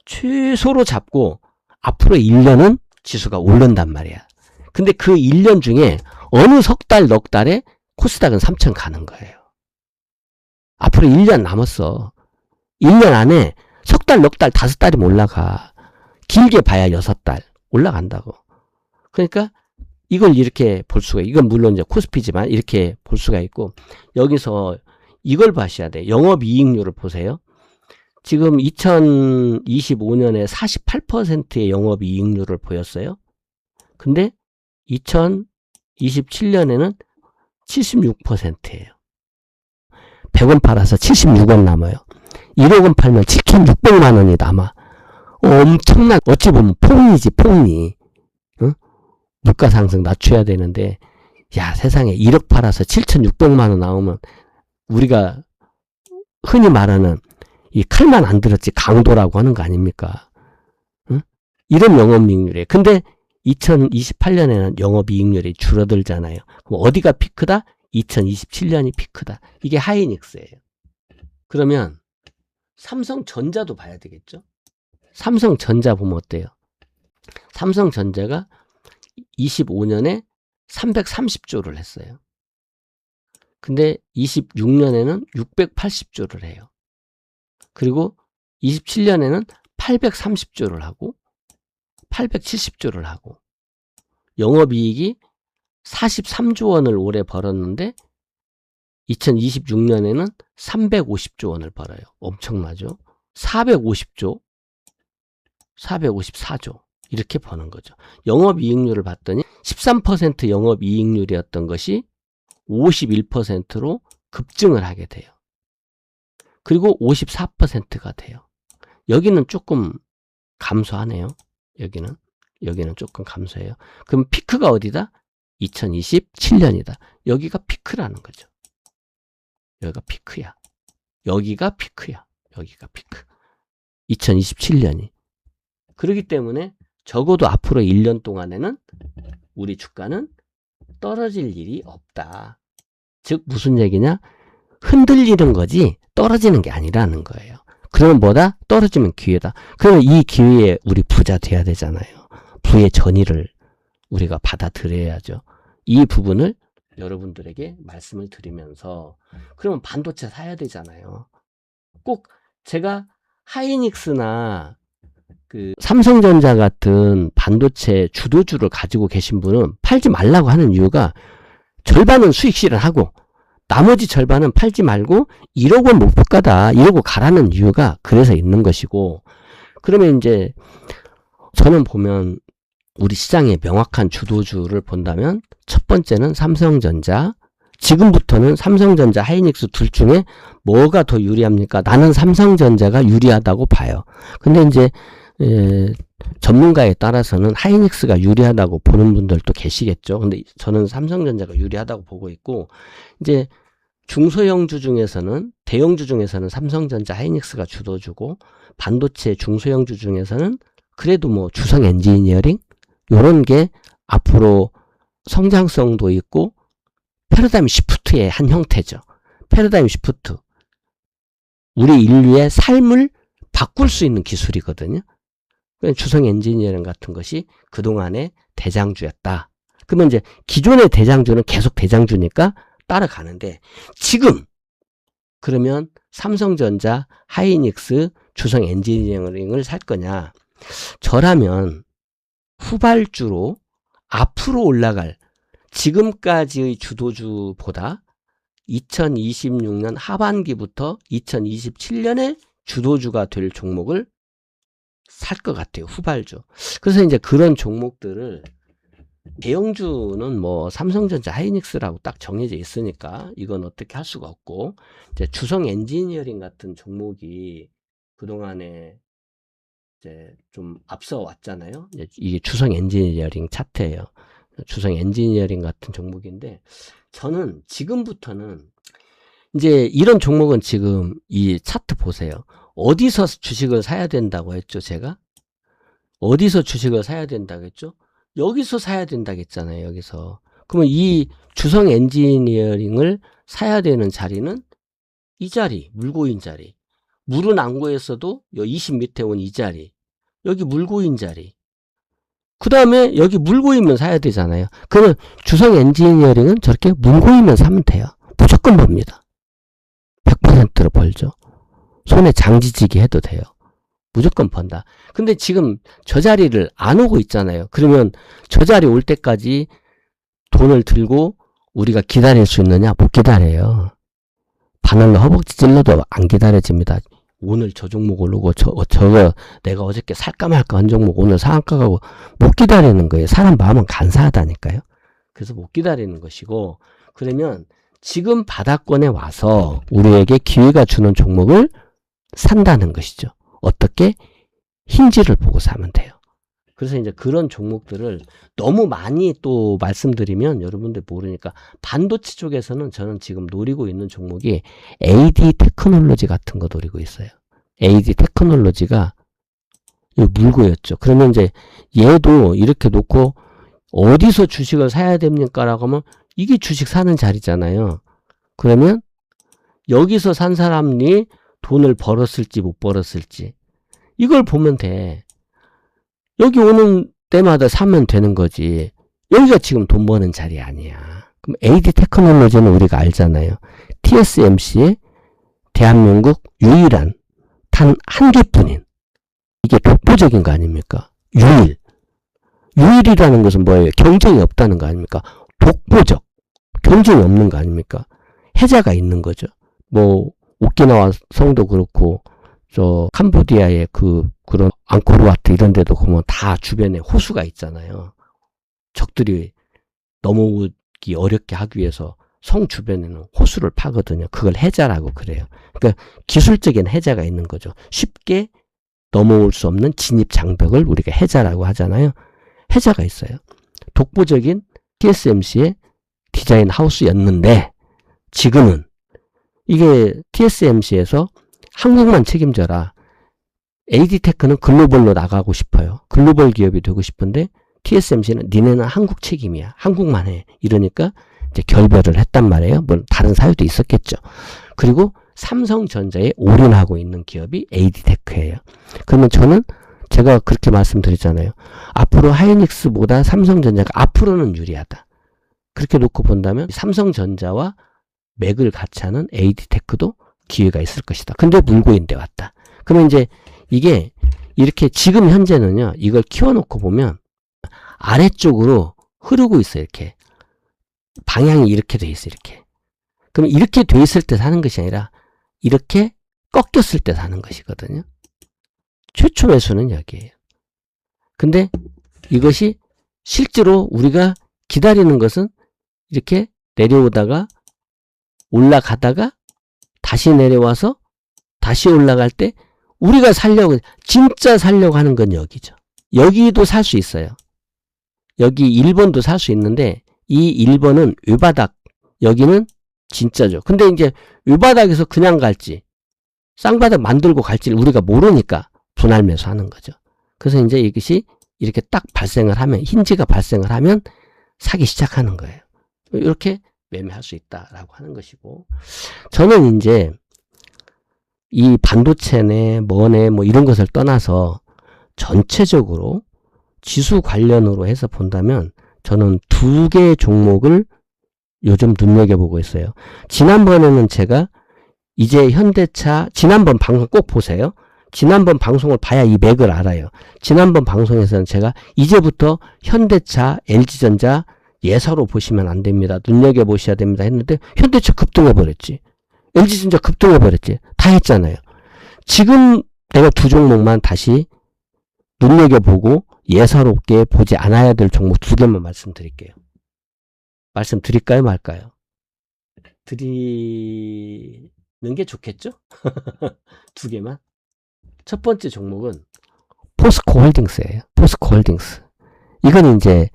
최소로 잡고 앞으로 1년은 지수가 오른단 말이야. 근데 그 1년 중에 어느 석 달, 넉 달에 코스닥은 3천 가는 거예요. 앞으로 1년 남았어. 1년 안에 석 달, 넉 달, 5달이면 올라가. 길게 봐야 6달 올라간다고. 그러니까 이걸 이렇게 볼 수가, 이건 물론 이제 코스피지만 이렇게 볼 수가 있고, 여기서 이걸 봐셔야 돼. 영업이익률을 보세요. 지금 2025년에 48%의 영업이익률을 보였어요. 근데 2027년에는 76%예요. 100원 팔아서 76원 남아요. 1억 원 팔면 7,600만 원이 남아. 엄청난, 어찌 보면 폭리지, 폭리. 응? 물가 상승 낮춰야 되는데, 야, 세상에 1억 팔아서 7,600만 원 나오면 우리가 흔히 말하는 이 칼만 안 들었지 강도라고 하는 거 아닙니까? 응? 이런 영업이익률이에요. 근데 2028년에는 영업이익률이 줄어들잖아요. 그럼 어디가 피크다? 2027년이 피크다. 이게 하이닉스예요. 그러면 삼성전자도 봐야 되겠죠? 삼성전자 보면 어때요? 삼성전자가 25년에 330조를 했어요. 근데 26년에는 680조를 해요. 그리고 27년에는 830조를 하고 870조를 하고, 영업이익이 43조 원을 올해 벌었는데 2026년에는 350조 원을 벌어요. 엄청나죠? 450조, 454조 이렇게 버는 거죠. 영업이익률을 봤더니 13% 영업이익률이었던 것이 51%로 급증을 하게 돼요. 그리고 54%가 돼요. 여기는 조금 감소하네요. 여기는 조금 감소해요. 그럼 피크가 어디다? 2027년이다. 여기가 피크라는 거죠. 여기가 피크야. 여기가 피크야. 여기가 피크. 2027년이. 그렇기 때문에 적어도 앞으로 1년 동안에는 우리 주가는 떨어질 일이 없다. 즉 무슨 얘기냐? 흔들리는 거지 떨어지는 게 아니라는 거예요. 그러면 뭐다? 떨어지면 기회다. 그러면 이 기회에 우리 부자 돼야 되잖아요. 부의 전의를 우리가 받아들여야죠. 이 부분을 여러분들에게 말씀을 드리면서 그러면 반도체 사야 되잖아요. 꼭 제가 하이닉스나 그 삼성전자 같은 반도체 주도주를 가지고 계신 분은 팔지 말라고 하는 이유가 절반은 수익 실현하고 나머지 절반은 팔지 말고 1억 원 목표가다 이러고 가라는 이유가 그래서 있는 것이고, 그러면 이제 저는 보면 우리 시장의 명확한 주도주를 본다면 첫 번째는 삼성전자. 지금부터는 삼성전자, 하이닉스 둘 중에 뭐가 더 유리합니까? 나는 삼성전자가 유리하다고 봐요. 근데 이제 전문가에 따라서는 하이닉스가 유리하다고 보는 분들도 계시겠죠. 근데 저는 삼성전자가 유리하다고 보고 있고, 이제 중소형주 중에서는, 대형주 중에서는 삼성전자, 하이닉스가 주도주고, 반도체 중소형주 중에서는 그래도 뭐 주성 엔지니어링 요런 게 앞으로 성장성도 있고 패러다임 시프트의 한 형태죠. 패러다임 시프트. 우리 인류의 삶을 바꿀 수 있는 기술이거든요. 주성 엔지니어링 같은 것이 그동안의 대장주였다. 그러면 이제 기존의 대장주는 계속 대장주니까 따라가는데, 지금 그러면 삼성전자, 하이닉스, 주성 엔지니어링을 살 거냐? 저라면 후발주로 앞으로 올라갈 지금까지의 주도주보다 2026년 하반기부터 2027년에 주도주가 될 종목을 살 것 같아요. 후발주. 그래서 이제 그런 종목들을, 대형주는 뭐 삼성전자, 하이닉스라고 딱 정해져 있으니까 이건 어떻게 할 수가 없고, 이제 주성 엔지니어링 같은 종목이 그동안에 이제 좀 앞서 왔잖아요. 이게 주성 엔지니어링 차트예요. 주성 엔지니어링 같은 종목인데, 저는 지금부터는 이제 이런 종목은 지금 이 차트 보세요. 어디서 주식을 사야 된다고 했죠, 제가? 어디서 주식을 사야 된다고 했죠? 여기서 사야 된다고 했잖아요, 여기서. 그러면 이 주성 엔지니어링을 사야 되는 자리는 이 자리, 물고인 자리. 물은 안 고였어도 20 밑에 온 이 자리. 여기 물고인 자리. 그 다음에 여기 물고이면 사야 되잖아요. 그러면 주성 엔지니어링은 저렇게 물고이면 사면 돼요. 무조건 봅니다. 100%로 벌죠. 손에 장지지기 해도 돼요. 무조건 번다. 근데 지금 저 자리를 안 오고 있잖아요. 그러면 저 자리 올 때까지 돈을 들고 우리가 기다릴 수 있느냐? 못 기다려요. 바늘로 허벅지 찔러도 안 기다려집니다. 오늘 저 종목 오르고 저거 내가 어저께 살까 말까 한 종목 오늘 상한가 가고 못 기다리는 거예요. 사람 마음은 간사하다니까요. 그래서 못 기다리는 것이고, 그러면 지금 바닥권에 와서 우리에게 기회가 주는 종목을 산다는 것이죠. 어떻게? 힌지를 보고 사면 돼요. 그래서 이제 그런 종목들을 너무 많이 또 말씀드리면 여러분들 모르니까, 반도체 쪽에서는 저는 지금 노리고 있는 종목이 AD 테크놀로지 같은 거 노리고 있어요. AD 테크놀로지가 물고였죠. 그러면 이제 얘도 이렇게 놓고 어디서 주식을 사야 됩니까? 라고 하면 이게 주식 사는 자리잖아요. 그러면 여기서 산 사람이 돈을 벌었을지 못 벌었을지 이걸 보면 돼. 여기 오는 때마다 사면 되는 거지. 여기가 지금 돈 버는 자리 아니야. 그럼 AD 테크놀로지는 우리가 알잖아요. TSMC의 대한민국 유일한 단 한 개뿐인, 이게 독보적인 거 아닙니까? 유일이라는 것은 뭐예요? 경쟁이 없다는 거 아닙니까? 독보적. 경쟁이 없는 거 아닙니까? 해자가 있는 거죠. 뭐 오키나와 성도 그렇고 저 캄보디아의 그런 앙코르와트 이런 데도 보면 다 주변에 호수가 있잖아요. 적들이 넘어오기 어렵게 하기 위해서 성 주변에는 호수를 파거든요. 그걸 해자라고 그래요. 그러니까 기술적인 해자가 있는 거죠. 쉽게 넘어올 수 없는 진입 장벽을 우리가 해자라고 하잖아요. 해자가 있어요. 독보적인 TSMC의 디자인 하우스였는데 지금은 이게 TSMC에서 한국만 책임져라, AD테크는 글로벌로 나가고 싶어요. 글로벌 기업이 되고 싶은데 TSMC는 니네는 한국 책임이야. 한국만 해. 이러니까 이제 결별을 했단 말이에요. 뭐 다른 사유도 있었겠죠. 그리고 삼성전자에 올인하고 있는 기업이 AD테크예요. 그러면 저는 제가 그렇게 말씀드렸잖아요. 앞으로 하이닉스보다 삼성전자가 앞으로는 유리하다. 그렇게 놓고 본다면 삼성전자와 맥을 같이 하는 AD테크도 기회가 있을 것이다. 근데 물고인데 왔다. 그러면 이제 이게 이렇게 지금 현재는요. 이걸 키워놓고 보면 아래쪽으로 흐르고 있어요. 이렇게. 방향이 이렇게 돼 있어요. 이렇게. 그럼 이렇게 돼 있을 때 사는 것이 아니라 이렇게 꺾였을 때 사는 것이거든요. 최초 매수는 여기에요. 근데 이것이 실제로 우리가 기다리는 것은 이렇게 내려오다가 올라가다가 다시 내려와서 다시 올라갈 때 우리가 살려고 진짜 살려고 하는 건 여기죠. 여기도 살 수 있어요. 여기 1번도 살 수 있는데 이 1번은 외바닥, 여기는 진짜죠. 근데 이제 외바닥에서 그냥 갈지 쌍바닥 만들고 갈지를 우리가 모르니까 분할 매수하는 거죠. 그래서 이제 이것이 이렇게 딱 발생을 하면, 힌지가 발생을 하면 사기 시작하는 거예요. 이렇게 매매할 수 있다라고 하는 것이고, 저는 이제 이 반도체네 뭐네 뭐 이런 것을 떠나서 전체적으로 지수 관련으로 해서 본다면 저는 두 개의 종목을 요즘 눈여겨보고 있어요. 지난번에는 제가 이제 현대차, 지난번 방송 꼭 보세요. 지난번 방송을 봐야 이 맥을 알아요. 지난번 방송에서는 제가 이제부터 현대차, LG전자 예사로 보시면 안 됩니다. 눈여겨보셔야 됩니다 했는데 현대차 급등해버렸지. LG전자 급등해버렸지. 다 했잖아요. 지금 내가 두 종목만 다시 눈여겨보고 예사롭게 보지 않아야 될 종목 두 개만 말씀드릴게요. 말씀드릴까요 말까요? 드리는 게 좋겠죠? 두 개만. 첫 번째 종목은 포스코 홀딩스예요. 포스코 홀딩스. 이건 이제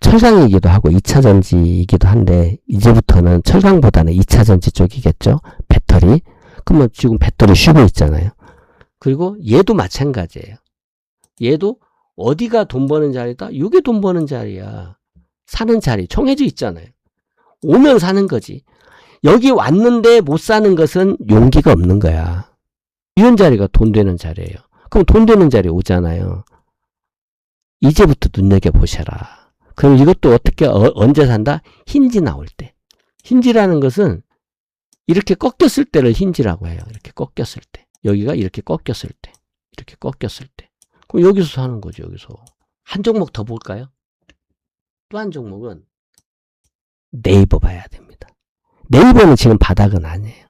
철강이기도 하고 2차전지이기도 한데 이제부터는 철강보다는 2차전지 쪽이겠죠. 배터리. 그러면 지금 배터리 쉬고 있잖아요. 그리고 얘도 마찬가지예요. 얘도 어디가 돈 버는 자리다? 이게 돈 버는 자리야. 사는 자리 정해져 있잖아요. 오면 사는 거지. 여기 왔는데 못 사는 것은 용기가 없는 거야. 이런 자리가 돈 되는 자리예요. 그럼 돈 되는 자리 오잖아요. 이제부터 눈여겨보셔라. 그럼 이것도 어떻게 언제 산다? 힌지 나올 때. 힌지라는 것은 이렇게 꺾였을 때를 힌지라고 해요. 이렇게 꺾였을 때. 여기가 이렇게 꺾였을 때. 이렇게 꺾였을 때. 그럼 여기서 사는 거죠. 여기서. 한 종목 더 볼까요? 또 한 종목은 네이버 봐야 됩니다. 네이버는 지금 바닥은 아니에요.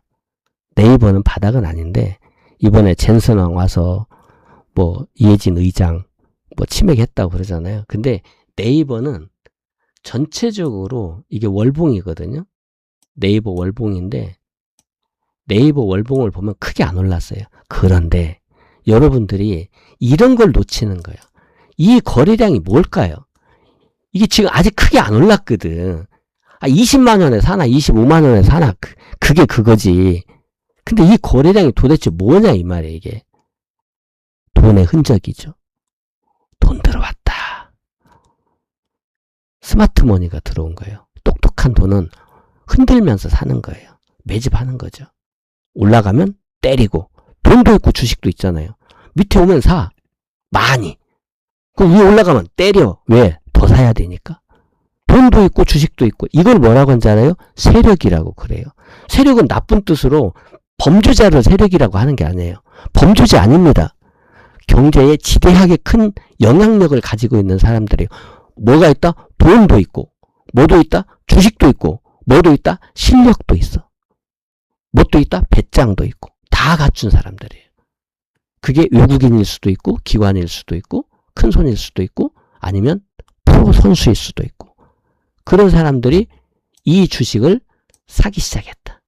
네이버는 바닥은 아닌데 이번에 젠슨왕 와서 뭐 이해진 의장 뭐 치맥했다고 그러잖아요. 근데 네이버는 전체적으로 이게 월봉이거든요. 네이버 월봉인데 네이버 월봉을 보면 크게 안 올랐어요. 그런데 여러분들이 이런 걸 놓치는 거예요. 이 거래량이 뭘까요? 이게 지금 아직 크게 안 올랐거든. 20만 원에 사나 25만 원에 사나 그게 그거지. 근데 이 거래량이 도대체 뭐냐 이 말이에요. 이게 돈의 흔적이죠. 돈 들어왔다. 스마트머니가 들어온 거예요. 똑똑한 돈은 흔들면서 사는 거예요. 매집하는 거죠. 올라가면 때리고 돈도 있고 주식도 있잖아요. 밑에 오면 사. 많이. 그럼 위에 올라가면 때려. 왜? 더 사야 되니까. 돈도 있고 주식도 있고 이걸 뭐라고 하는지 알아요? 세력이라고 그래요. 세력은 나쁜 뜻으로 범죄자를 세력이라고 하는 게 아니에요. 범죄자 아닙니다. 경제에 지대하게 큰 영향력을 가지고 있는 사람들이에요. 뭐가 있다? 돈도 있고 뭐도 있다? 주식도 있고 뭐도 있다? 실력도 있어. 뭣도 있다? 배짱도 있고 다 갖춘 사람들이에요. 그게 외국인일 수도 있고 기관일 수도 있고 큰 손일 수도 있고 아니면 프로 선수일 수도 있고 그런 사람들이 이 주식을 사기 시작했다.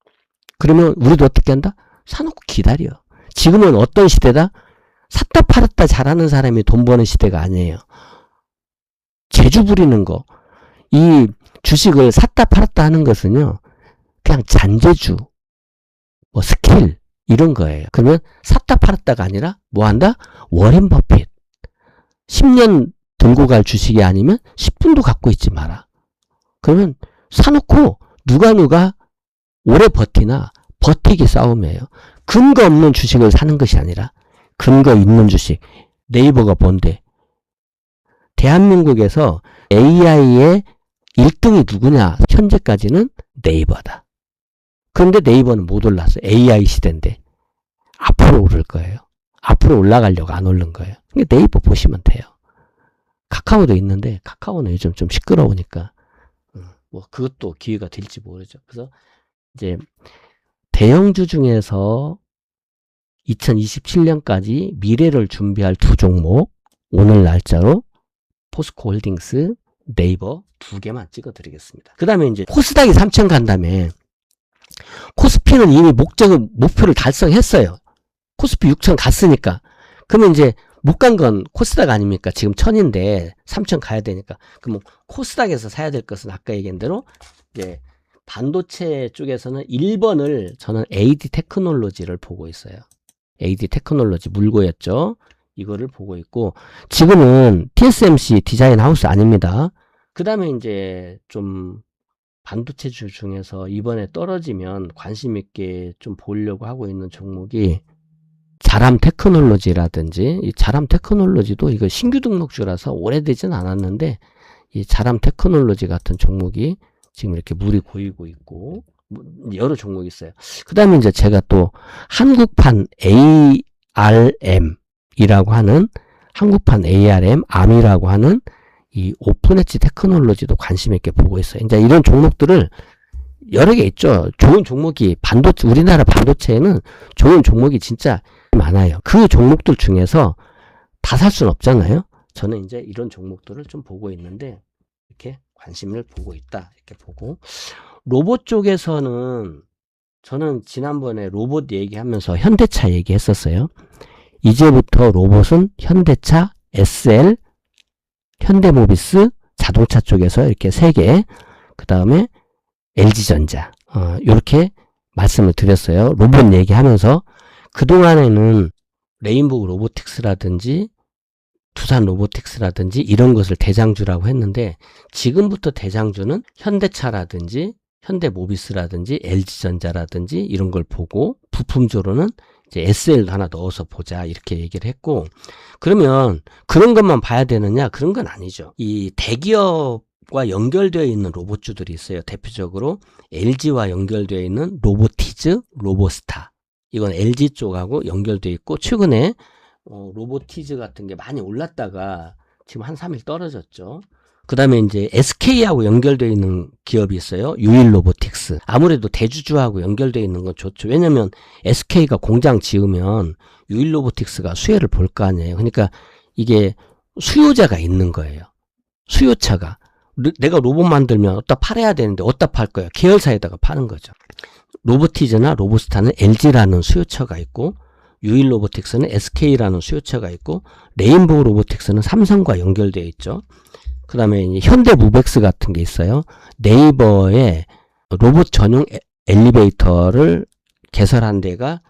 그러면 우리도 어떻게 한다? 사놓고 기다려. 지금은 어떤 시대다? 샀다 팔았다 잘하는 사람이 돈 버는 시대가 아니에요. 재주 부리는 거. 이 주식을 샀다 팔았다 하는 것은요. 그냥 잔재주, 뭐 스킬 이런 거예요. 그러면 샀다 팔았다가 아니라 뭐 한다? 워렌 버핏. 10년 들고 갈 주식이 아니면 10분도 갖고 있지 마라. 그러면 사놓고 누가 오래 버티나 버티기 싸움이에요. 근거 없는 주식을 사는 것이 아니라 근거 있는 주식. 네이버가 뭔데? 대한민국에서 AI의 1등이 누구냐? 현재까지는 네이버다. 그런데 네이버는 못 올랐어. AI 시대인데. 앞으로 오를 거예요. 앞으로 올라가려고 안 오른 거예요. 그러니까 네이버 보시면 돼요. 카카오도 있는데 카카오는 요즘 좀 시끄러우니까 뭐 그것도 기회가 될지 모르죠. 그래서 이제 대형주 중에서 2027년까지 미래를 준비할 두 종목, 오늘 날짜로 포스코홀딩스, 네이버 두 개만 찍어 드리겠습니다. 그 다음에 이제 코스닥이 3천 간 다음에 코스피는 이미 목표를 달성했어요. 코스피 6천 갔으니까. 그러면 이제 못 간 건 코스닥 아닙니까? 지금 1000인데 3000 가야 되니까. 그럼 코스닥에서 사야 될 것은 아까 얘기한 대로 이제 반도체 쪽에서는 1번을 저는 AD 테크놀로지를 보고 있어요. AD 테크놀로지 물고였죠. 이거를 보고 있고, 지금은 TSMC 디자인 하우스 아닙니다. 그 다음에 이제 좀 반도체주 중에서 이번에 떨어지면 관심 있게 좀 보려고 하고 있는 종목이 자람 테크놀로지라든지, 이 자람 테크놀로지도 이거 신규 등록주라서 오래되진 않았는데, 이 자람 테크놀로지 같은 종목이 지금 이렇게 물이 고이고 있고, 여러 종목이 있어요. 그 다음에 이제 제가 또 한국판 ARM이라고 하는, 한국판 ARM, 암이라고 하는 이 오픈 엣지 테크놀로지도 관심 있게 보고 있어요. 이제 이런 종목들을 여러 개 있죠. 좋은 종목이 우리나라 반도체에는 좋은 종목이 진짜 많아요. 그 종목들 중에서 다 살 수는 없잖아요. 저는 이제 이런 종목들을 좀 보고 있는데, 이렇게 관심을 보고 있다. 이렇게 보고. 로봇 쪽에서는 저는 지난번에 로봇 얘기하면서 현대차 얘기했었어요. 이제부터 로봇은 현대차, SL, 현대모비스, 자동차 쪽에서 이렇게 3개, 그 다음에 LG전자, 이렇게 말씀을 드렸어요. 로봇 얘기하면서 그동안에는 레인보우 로보틱스라든지 두산 로보틱스라든지 이런 것을 대장주라고 했는데, 지금부터 대장주는 현대차라든지 현대모비스라든지 LG전자라든지 이런 걸 보고, 부품조로는 이제 SL도 하나 넣어서 보자 이렇게 얘기를 했고, 그러면 그런 것만 봐야 되느냐? 그런 건 아니죠. 이 대기업과 연결되어 있는 로봇주들이 있어요. 대표적으로 LG와 연결되어 있는 로보티즈, 로보스타. 이건 LG 쪽하고 연결되어 있고, 최근에 로보티즈 같은 게 많이 올랐다가 지금 한 3일 떨어졌죠. 그 다음에 이제 SK하고 연결되어 있는 기업이 있어요. 유일로보틱스. 아무래도 대주주하고 연결되어 있는 건 좋죠. 왜냐면 SK가 공장 지으면 유일로보틱스가 수혜를 볼 거 아니에요. 그러니까 이게 수요자가 있는 거예요. 수요차가. 내가 로봇 만들면 어디다 팔아야 되는데 어디다 팔 거예요? 계열사에다가 파는 거죠. 로보티즈나 로보스타는 LG라는 수요처가 있고, 유일로보틱스는 SK라는 수요처가 있고, 레인보우 로보틱스는 삼성과 연결되어 있죠. 그 다음에 현대무벡스 같은 게 있어요. 네이버에 로봇 전용 엘리베이터를 개설한 데가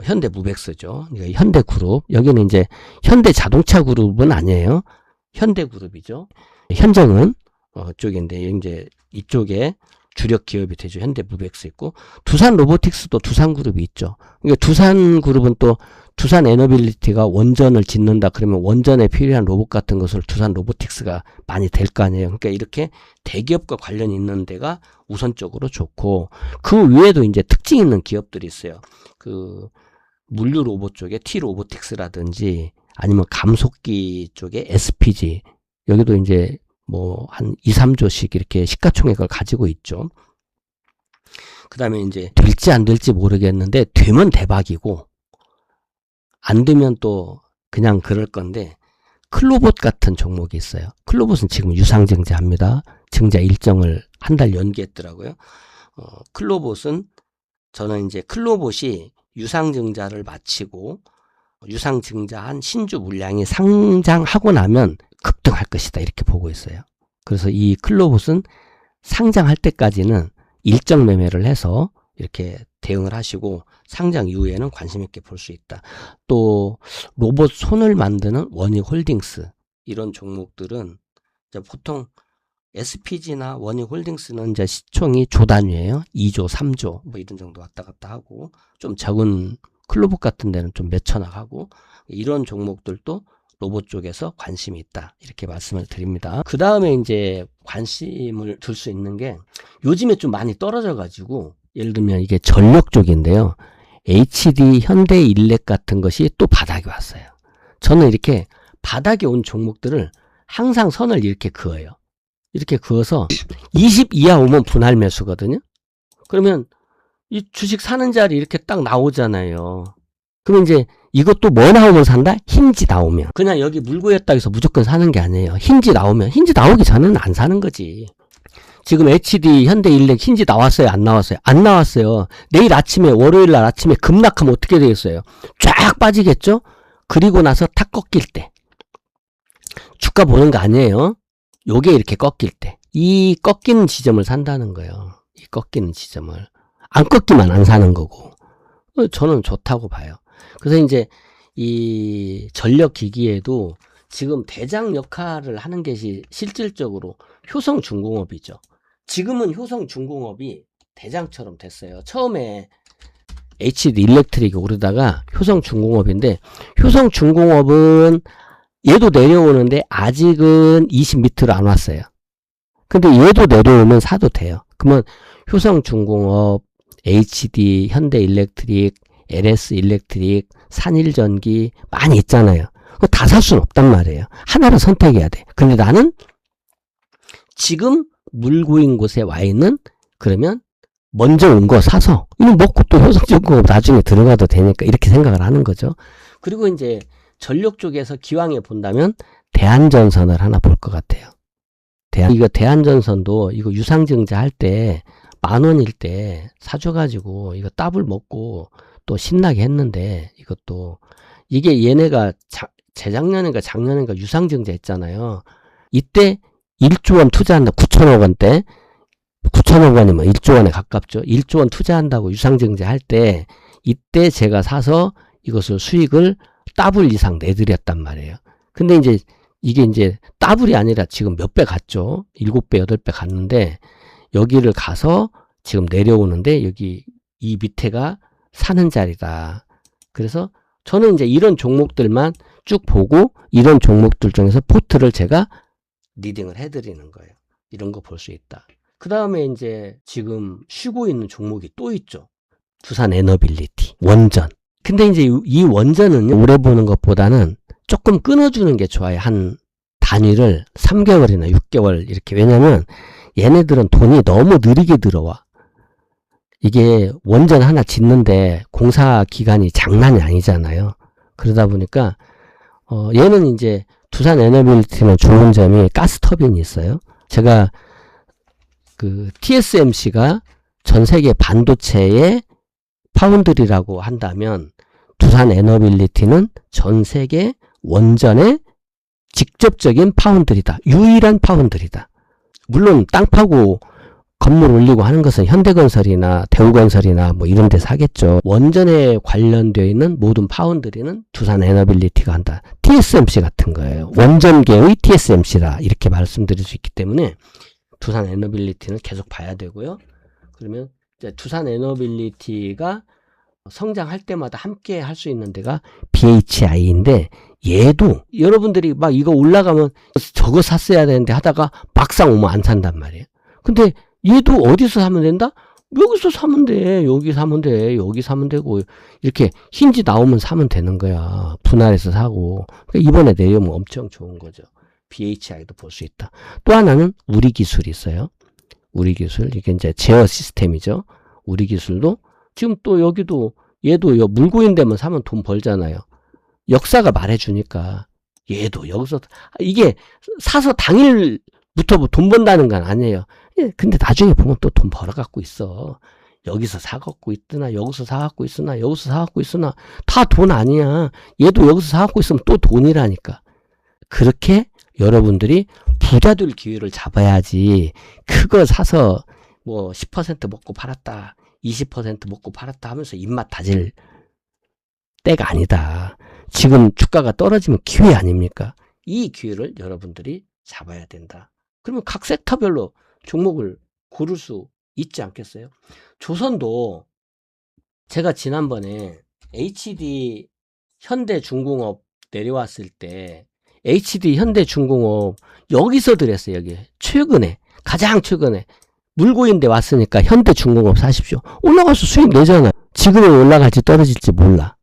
현대무벡스죠. 그러니까 현대그룹. 여기는 이제 현대자동차그룹은 아니에요. 현대그룹이죠. 현정은 쪽인데 이제 이쪽에 주력 기업이 되죠. 현대무벡스 있고, 두산 로보틱스도 두산그룹이 있죠. 그러니까 두산그룹은 또 두산 에너빌리티가 원전을 짓는다 그러면 원전에 필요한 로봇 같은 것을 두산 로보틱스가 많이 될 거 아니에요. 그러니까 이렇게 대기업과 관련이 있는 데가 우선적으로 좋고, 그 위에도 이제 특징 있는 기업들이 있어요. 그 물류 로봇 쪽에 T로보틱스라든지 아니면 감속기 쪽에 SPG, 여기도 이제 뭐 한 2, 3조씩 이렇게 시가총액을 가지고 있죠. 그 다음에 이제 될지 안 될지 모르겠는데, 되면 대박이고 안 되면 또 그냥 그럴 건데, 클로봇 같은 종목이 있어요. 클로봇은 지금 유상증자합니다. 증자 일정을 한 달 연기했더라고요. 클로봇은 저는 이제 클로봇이 유상증자를 마치고 유상증자한 신주 물량이 상장하고 나면 급등할 것이다 이렇게 보고 있어요. 그래서 이 클로봇은 상장할 때까지는 일정 매매를 해서 이렇게 대응을 하시고 상장 이후에는 관심 있게 볼 수 있다. 또 로봇 손을 만드는 원익홀딩스 이런 종목들은 이제 보통 SPG나 원익홀딩스는 이제 시총이 조 단위예요. 2조, 3조 뭐 이런 정도 왔다 갔다 하고 좀 적은 클로북 같은 데는 좀 몇천억 하고 이런 종목들도 로봇 쪽에서 관심이 있다. 이렇게 말씀을 드립니다. 그 다음에 이제 관심을 둘 수 있는 게 요즘에 좀 많이 떨어져 가지고 예를 들면 이게 전력 쪽인데요. HD, 현대일렉 같은 것이 또 바닥에 왔어요. 저는 이렇게 바닥에 온 종목들을 항상 선을 이렇게 그어요. 이렇게 그어서 20 이하 오면 분할 매수거든요. 그러면 이 주식 사는 자리 이렇게 딱 나오잖아요. 그러면 이제 이것도 뭐 나오면 산다? 힌지 나오면. 그냥 여기 물고였다 해서 무조건 사는 게 아니에요. 힌지 나오면. 힌지 나오기 전에는 안 사는 거지. 지금 HD, 현대일렉 힌지 나왔어요? 안 나왔어요? 안 나왔어요. 내일 아침에, 월요일날 아침에 급락하면 어떻게 되겠어요? 쫙 빠지겠죠? 그리고 나서 탁 꺾일 때. 주가 보는 거 아니에요. 요게 이렇게 꺾일 때. 이 꺾이는 지점을 산다는 거예요. 이 꺾이는 지점을. 안 꺾이면 안 사는 거고. 저는 좋다고 봐요. 그래서 이제 이 전력기기에도 지금 대장 역할을 하는 것이 실질적으로 효성중공업이죠. 지금은 효성중공업이 대장처럼 됐어요. 처음에 HD 일렉트릭이 오르다가 효성중공업인데 효성중공업은 얘도 내려오는데 아직은 20 밑으로 안 왔어요. 근데 얘도 내려오면 사도 돼요. 그러면 효성중공업, HD, 현대일렉트릭, LS일렉트릭, 산일전기 많이 있잖아요. 다 살 수는 없단 말이에요. 하나를 선택해야 돼. 근데 나는 지금 물고인 곳에 와 있는 그러면 먼저 온 거 사서 이거 먹고 또 효성중공업 나중에 들어가도 되니까 이렇게 생각을 하는 거죠. 그리고 이제 전력 쪽에서 기왕에 본다면 대한전선을 하나 볼 것 같아요. 이거 대한전선도 이거 유상증자 할 때 10,000원일 때 사줘가지고 이거 더블 먹고 또 신나게 했는데 이것도 이게 얘네가 재작년인가 작년인가 유상증자 했잖아요. 이때 1조 원 투자한다. 9천억 원대 9천억 원이면 1조 원에 가깝죠. 1조 원 투자한다고 유상증자 할 때 이때 제가 사서 이것을 수익을 더블 이상 내드렸단 말이에요. 근데 이제 이게 이제 더블이 아니라 지금 몇 배 갔죠. 7배, 8배 갔는데 여기를 가서 지금 내려오는데 여기 이 밑에가 사는 자리다. 그래서 저는 이제 이런 종목들만 쭉 보고 이런 종목들 중에서 포트를 제가 리딩을 해드리는 거예요. 이런 거 볼 수 있다. 그 다음에 이제 지금 쉬고 있는 종목이 또 있죠. 두산 에너빌리티, 원전. 근데 이제 이 원전은 오래 보는 것보다는 조금 끊어주는 게 좋아요. 한 단위를 3개월이나 6개월 이렇게. 왜냐면 얘네들은 돈이 너무 느리게 들어와. 이게 원전 하나 짓는데 공사 기간이 장난이 아니잖아요. 그러다 보니까 얘는 이제 두산 에너빌리티는 좋은 점이 가스터빈이 있어요. 제가 그 TSMC가 전 세계 반도체의 파운드리라고 한다면 두산 에너빌리티는 전 세계 원전의 직접적인 파운드리다. 유일한 파운드리다. 물론 땅 파고 건물 올리고 하는 것은 현대건설이나 대우건설이나 뭐 이런 데서 하겠죠. 원전에 관련되어 있는 모든 파운드리는 두산 에너빌리티가 한다. TSMC 같은 거예요. 원전계의 TSMC라 이렇게 말씀드릴 수 있기 때문에 두산 에너빌리티는 계속 봐야 되고요. 그러면 이제 두산 에너빌리티가 성장할 때마다 함께 할 수 있는 데가 BHI인데 얘도 여러분들이 막 이거 올라가면 저거 샀어야 되는데 하다가 막상 오면 안 산단 말이에요. 근데 얘도 어디서 사면 된다? 여기서 사면 돼. 여기 사면 돼. 여기 사면 되고 이렇게 힌지 나오면 사면 되는 거야. 분할해서 사고. 그러니까 이번에 내려오면 엄청 좋은 거죠. BHI도 볼 수 있다. 또 하나는 우리기술이 있어요. 우리기술. 이게 이제 제어 시스템이죠. 우리기술도 지금 또 여기도 얘도 물고인 데만 사면 돈 벌잖아요. 역사가 말해주니까 얘도 여기서 이게 사서 당일부터 돈 번다는 건 아니에요. 근데 나중에 보면 또 돈 벌어갖고 있어. 여기서 사갖고 있으나 여기서 사갖고 있으나 여기서 사갖고 있으나 다 돈 아니야. 얘도 여기서 사갖고 있으면 또 돈이라니까. 그렇게 여러분들이 부자 될 기회를 잡아야지 그거 사서 뭐 10% 먹고 팔았다 20% 먹고 팔았다 하면서 입맛 다질 때가 아니다. 지금 주가가 떨어지면 기회 아닙니까? 이 기회를 여러분들이 잡아야 된다. 그러면 각 섹터별로 종목을 고를 수 있지 않겠어요? 조선도 제가 지난번에 HD 현대중공업 내려왔을 때 HD 현대중공업 여기서 드렸어요. 여기 최근에 가장 최근에 물고인데 왔으니까 현대중공업 사십시오. 올라가서 수익 내잖아요. 지금은 올라갈지 떨어질지 몰라.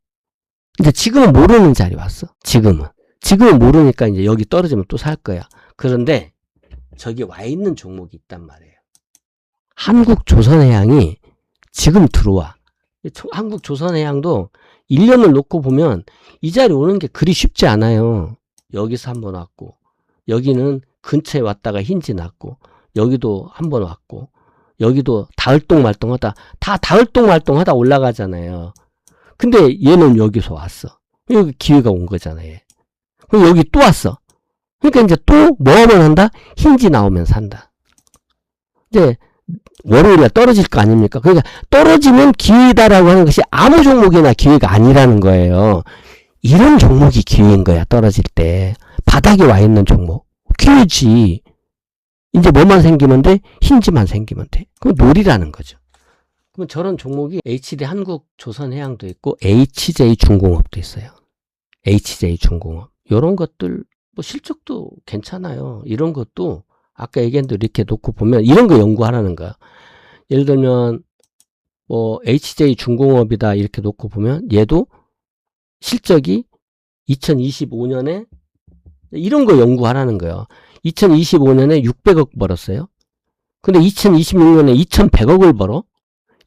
근데 지금은 모르는 자리 왔어. 지금은 모르니까 이제 여기 떨어지면 또 살 거야. 그런데 저기 와 있는 종목이 있단 말이에요. 한국조선해양이 지금 들어와. 한국조선해양도 1년을 놓고 보면 이 자리 오는 게 그리 쉽지 않아요. 여기서 한번 왔고, 여기는 근처에 왔다가 힌지 났고, 여기도 한번 왔고, 여기도 다을똥말똥하다, 다 다을똥말똥하다 올라가잖아요. 근데 얘는 여기서 왔어. 여기 기회가 온 거잖아요. 그럼 여기 또 왔어. 그러니까 이제 또 뭐 하면 한다? 힌지 나오면 산다. 이제 월요일에 떨어질 거 아닙니까? 그러니까 떨어지면 기회다라고 하는 것이 아무 종목이나 기회가 아니라는 거예요. 이런 종목이 기회인 거야. 떨어질 때 바닥에 와 있는 종목 기회지. 이제 뭐만 생기면 돼? 힌지만 생기면 돼. 그럼 놀이라는 거죠. 그럼 저런 종목이 HD 한국조선해양도 있고 HJ중공업도 있어요. HJ중공업 이런 것들 뭐 실적도 괜찮아요. 이런 것도 아까 얘기한 대로 이렇게 놓고 보면 이런 거 연구하라는 거야. 예를 들면 뭐 HJ중공업이다 이렇게 놓고 보면 얘도 실적이 2025년에 이런 거 연구하라는 거예요. 2025년에 600억 벌었어요. 근데 2026년에 2100억을 벌어.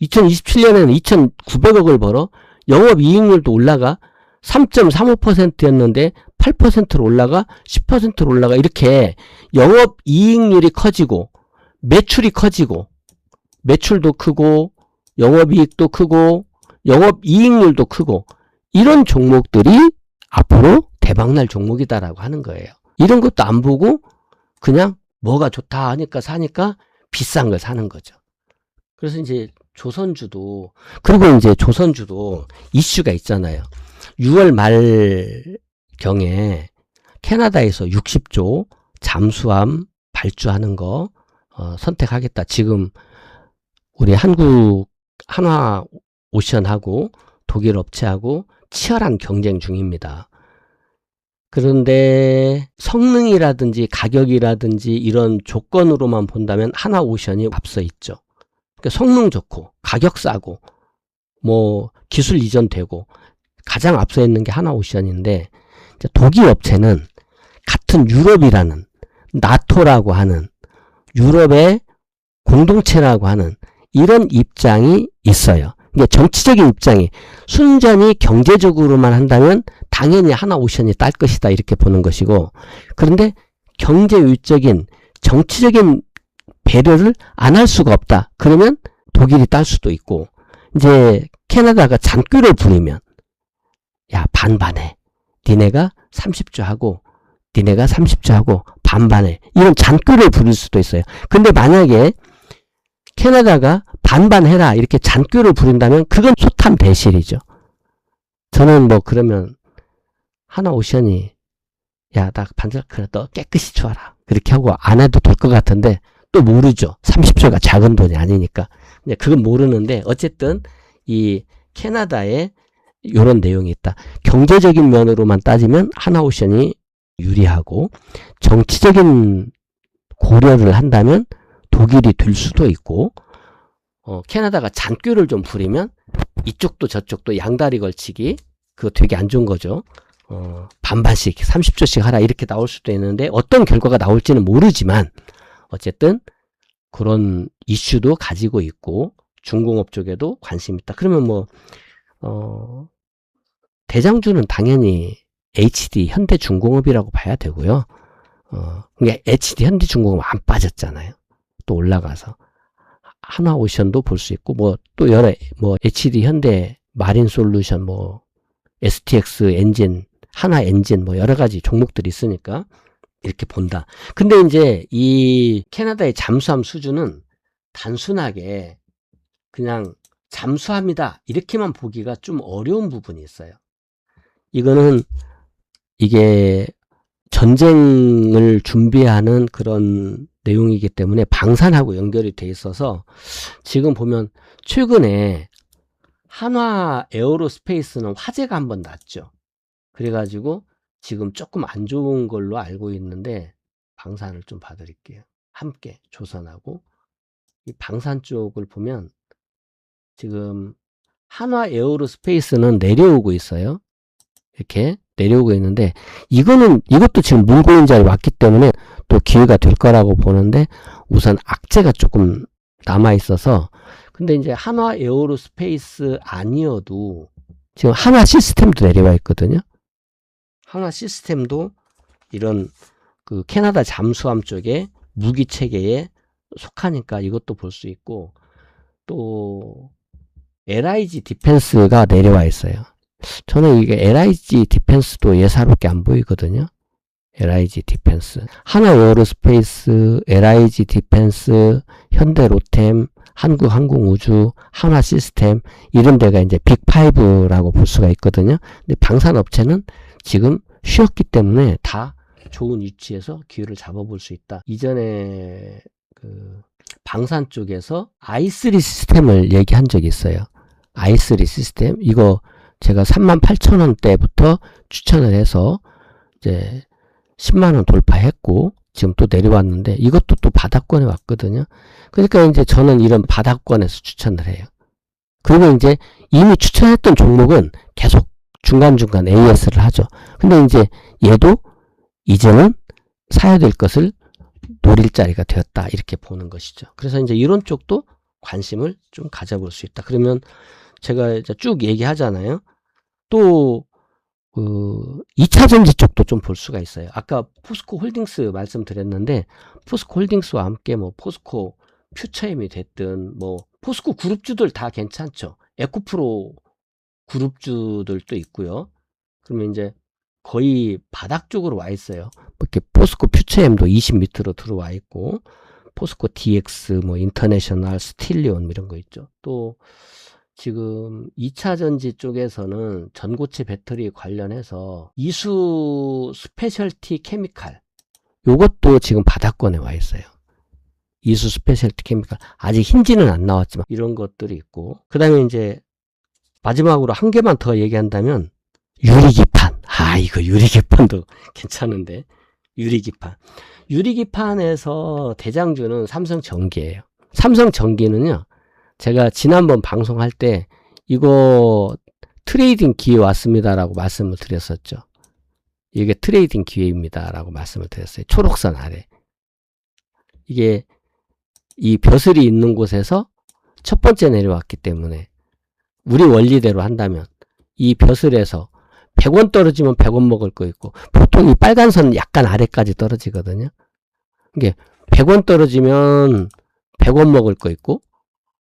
2027년에는 2900억을 벌어. 영업이익률도 올라가. 3.35%였는데 8%로 올라가, 10%로 올라가. 이렇게 영업이익률이 커지고 매출이 커지고 매출도 크고 영업이익도 크고 영업이익률도 크고 이런 종목들이 앞으로 대박날 종목이다라고 하는 거예요. 이런 것도 안 보고 그냥 뭐가 좋다 하니까 사니까 비싼 걸 사는 거죠. 그래서 이제 조선주도, 그리고 이제 조선주도 이슈가 있잖아요. 6월 말경에 캐나다에서 60조 잠수함 발주하는 거 선택하겠다. 지금 우리 한국 한화오션하고 독일 업체하고 치열한 경쟁 중입니다. 그런데 성능이라든지 가격이라든지 이런 조건으로만 본다면 한화오션이 앞서 있죠. 그러니까 성능 좋고 가격 싸고 뭐 기술 이전되고 가장 앞서 있는 게 한화오션인데, 독일 업체는 같은 유럽이라는 나토라고 하는 유럽의 공동체라고 하는 이런 입장이 있어요. 이게 정치적인 입장이 순전히 경제적으로만 한다면 당연히 한화오션이 딸 것이다 이렇게 보는 것이고, 그런데 경제율적인 정치적인 배려를 안 할 수가 없다. 그러면 독일이 딸 수도 있고, 이제 캐나다가 잔꾀를 부리면 야 반반해. 니네가 30조 하고 니네가 30조 하고 반반해. 이런 잔꾀를 부릴 수도 있어요. 근데 만약에 캐나다가 반반해라 이렇게 잔꾀를 부린다면 그건 소탐 대실이죠. 저는 뭐 그러면 한화오션이 야 나 반절 그래 너 깨끗이 줘라 그렇게 하고 안 해도 될 것 같은데 또 모르죠. 30조가 작은 돈이 아니니까. 그건 모르는데 어쨌든 이 캐나다에 이런 내용이 있다. 경제적인 면으로만 따지면 한화오션이 유리하고 정치적인 고려를 한다면 독일이 될 수도 있고, 캐나다가 잔꾀를 좀 부리면 이쪽도 저쪽도 양다리 걸치기 그거 되게 안 좋은 거죠. 반반씩 30조씩 하라 이렇게 나올 수도 있는데 어떤 결과가 나올지는 모르지만 어쨌든 그런 이슈도 가지고 있고 중공업 쪽에도 관심 있다. 그러면 뭐 대장주는 당연히 HD 현대중공업이라고 봐야 되고요. 그러니까 HD 현대중공업 안 빠졌잖아요. 또 올라가서 한화오션도 볼 수 있고 뭐 또 여러 뭐 HD 현대 마린솔루션 뭐 STX 엔진 한화 엔진 뭐 여러 가지 종목들이 있으니까 이렇게 본다. 근데 이제 이 캐나다의 잠수함 수주는 단순하게 그냥 잠수합니다. 이렇게만 보기가 좀 어려운 부분이 있어요. 이거는 이게 전쟁을 준비하는 그런 내용이기 때문에 방산하고 연결이 돼 있어서 지금 보면 최근에 한화 에어로스페이스는 화재가 한번 났죠. 그래가지고 지금 조금 안 좋은 걸로 알고 있는데 방산을 좀 봐드릴게요. 함께 조선하고 이 방산 쪽을 보면 지금 한화 에어로스페이스는 내려오고 있어요. 이렇게 내려오고 있는데 이것도 지금 물고인 자리 왔기 때문에 또 기회가 될 거라고 보는데 우선 악재가 조금 남아 있어서 근데 이제 한화 에어로스페이스 아니어도 지금 한화 시스템도 내려와 있거든요. 한화 시스템도 이런 그 캐나다 잠수함 쪽에 무기 체계에 속하니까 이것도 볼 수 있고 또 LIG 디펜스가 내려와 있어요. 저는 이게 LIG 디펜스도 예사롭게 안 보이거든요. LIG 디펜스, 한화 에어로스페이스, LIG 디펜스, 현대로템, 한국항공우주, 한화 시스템 이런 데가 이제 빅5라고 볼 수가 있거든요. 근데 방산업체는 지금 쉬었기 때문에 다 좋은 위치에서 기회를 잡아볼 수 있다. 이전에 그 방산 쪽에서 i3 시스템을 얘기한 적이 있어요. i3 시스템 이거 제가 38,000원대부터 추천을 해서 이제 10만원 돌파했고 지금 또 내려왔는데 이것도 또 바닥권에 왔거든요. 그러니까 이제 저는 이런 바닥권에서 추천을 해요. 그리고 이제 이미 추천했던 종목은 계속 중간중간 AS를 하죠. 근데 이제 얘도 이제는 사야 될 것을 노릴 자리가 되었다 이렇게 보는 것이죠. 그래서 이제 이런 쪽도 관심을 좀 가져볼 수 있다. 그러면 제가 이제 쭉 얘기하잖아요. 또 2차전지 쪽도 좀 볼 수가 있어요. 아까 포스코 홀딩스 말씀드렸는데 포스코 홀딩스와 함께 뭐 포스코 퓨처엠이 됐든 뭐 포스코 그룹주들 다 괜찮죠. 에코프로 그룹주들도 있고요. 그러면 이제 거의 바닥 쪽으로 와 있어요. 이렇게 포스코 퓨처엠도 20 밑으로 들어와 있고 포스코 DX 뭐 인터내셔널 스틸리온 이런 거 있죠. 또 지금 2차전지 쪽에서는 전고체 배터리 관련해서 이수 스페셜티 케미칼 요것도 지금 바닥권에 와 있어요. 이수 스페셜티 케미칼 아직 힌지는 안 나왔지만 이런 것들이 있고 그 다음에 이제 마지막으로 한 개만 더 얘기한다면 유리기판 이거 유리기판도 괜찮은데 유리기판에서 대장주는 삼성전기예요. 삼성전기는요 제가 지난번 방송할 때 이거 트레이딩 기회 왔습니다라고 말씀을 드렸었죠. 이게 트레이딩 기회입니다라고 말씀을 드렸어요. 초록선 아래. 이게 이 벼슬이 있는 곳에서 첫 번째 내려왔기 때문에 우리 원리대로 한다면 이 벼슬에서 100원 떨어지면 100원 먹을 거 있고 보통 이 빨간 선 약간 아래까지 떨어지거든요. 이게 100원 떨어지면 100원 먹을 거 있고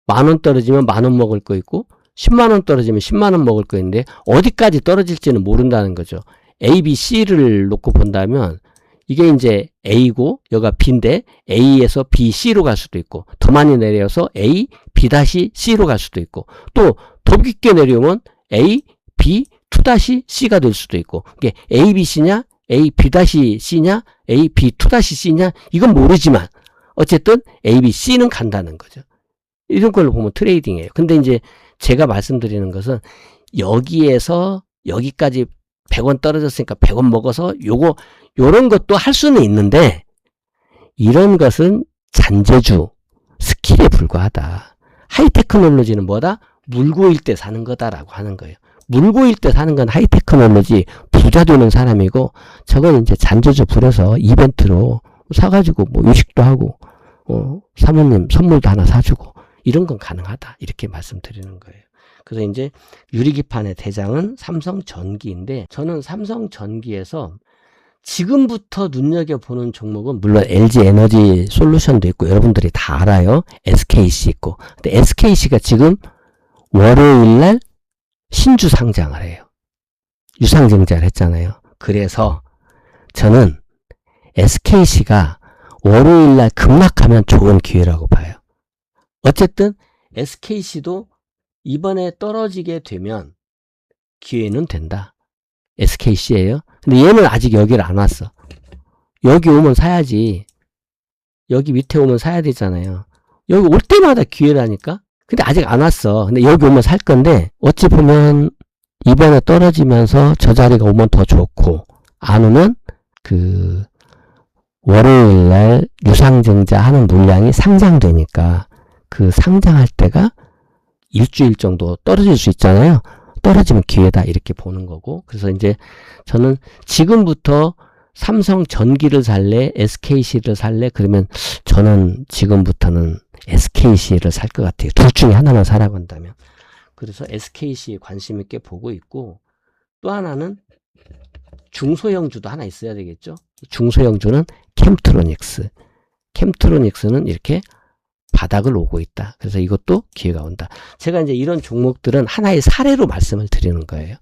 만원 떨어지면 만원 먹을 거 있고 10만원 떨어지면 10만원 먹을 거 있는데 어디까지 떨어질지는 모른다는 거죠. A, B, C를 놓고 본다면 이게 이제 A고 여기가 B인데 A에서 B, C로 갈 수도 있고 더 많이 내려서 A, B-C로 갈 수도 있고 또 더 깊게 내려오면 A, B, 2-C가 될 수도 있고 이게 A, B, C냐 A, B-C냐 A, B, 2-C냐 이건 모르지만 어쨌든 A, B, C는 간다는 거죠. 이런 걸로 보면 트레이딩이에요. 근데 이제 제가 말씀드리는 것은 여기에서 여기까지 100원 떨어졌으니까 100원 먹어서 요런 것도 할 수는 있는데 이런 것은 잔재주, 스킬에 불과하다. 하이테크놀로지는 뭐다? 물고일 때 사는 거다라고 하는 거예요. 물고일 때 사는 건 하이테크놀로지 부자 되는 사람이고 저건 이제 잔재주 부려서 이벤트로 사가지고 뭐 유식도 하고 사모님 선물도 하나 사주고 이런 건 가능하다 이렇게 말씀드리는 거예요. 그래서 이제 유리기판의 대장은 삼성전기인데 저는 삼성전기에서 지금부터 눈여겨보는 종목은 물론 LG에너지 솔루션도 있고 여러분들이 다 알아요. SKC 있고 근데 SKC가 지금 월요일날 신주 상장을 해요. 유상증자를 했잖아요. 그래서 저는 SKC가 월요일날 급락하면 좋은 기회라고 봐요. 어쨌든 SKC도 이번에 떨어지게 되면 기회는 된다. SKC예요. 근데 얘는 아직 여기를 안 왔어. 여기 오면 사야지. 여기 밑에 오면 사야 되잖아요. 여기 올 때마다 기회라니까. 근데 아직 안 왔어. 근데 여기 오면 살 건데 어찌 보면 이번에 떨어지면서 저 자리가 오면 더 좋고, 안 오면 그 월요일날 유상증자 하는 물량이 상장되니까 그 상장할 때가 일주일 정도 떨어질 수 있잖아요. 떨어지면 기회다 이렇게 보는 거고, 그래서 이제 저는 지금부터 삼성전기를 살래 SKC를 살래 그러면 저는 지금부터는 SKC를 살 것 같아요. 둘 중에 하나만 사라고 한다면. 그래서 SKC에 관심 있게 보고 있고, 또 하나는 중소형주도 하나 있어야 되겠죠. 중소형주는 캠트로닉스. 캠트로닉스는 이렇게 바닥을 오고 있다. 그래서 이것도 기회가 온다. 제가 이제 이런 종목들은 하나의 사례로 말씀을 드리는 거예요.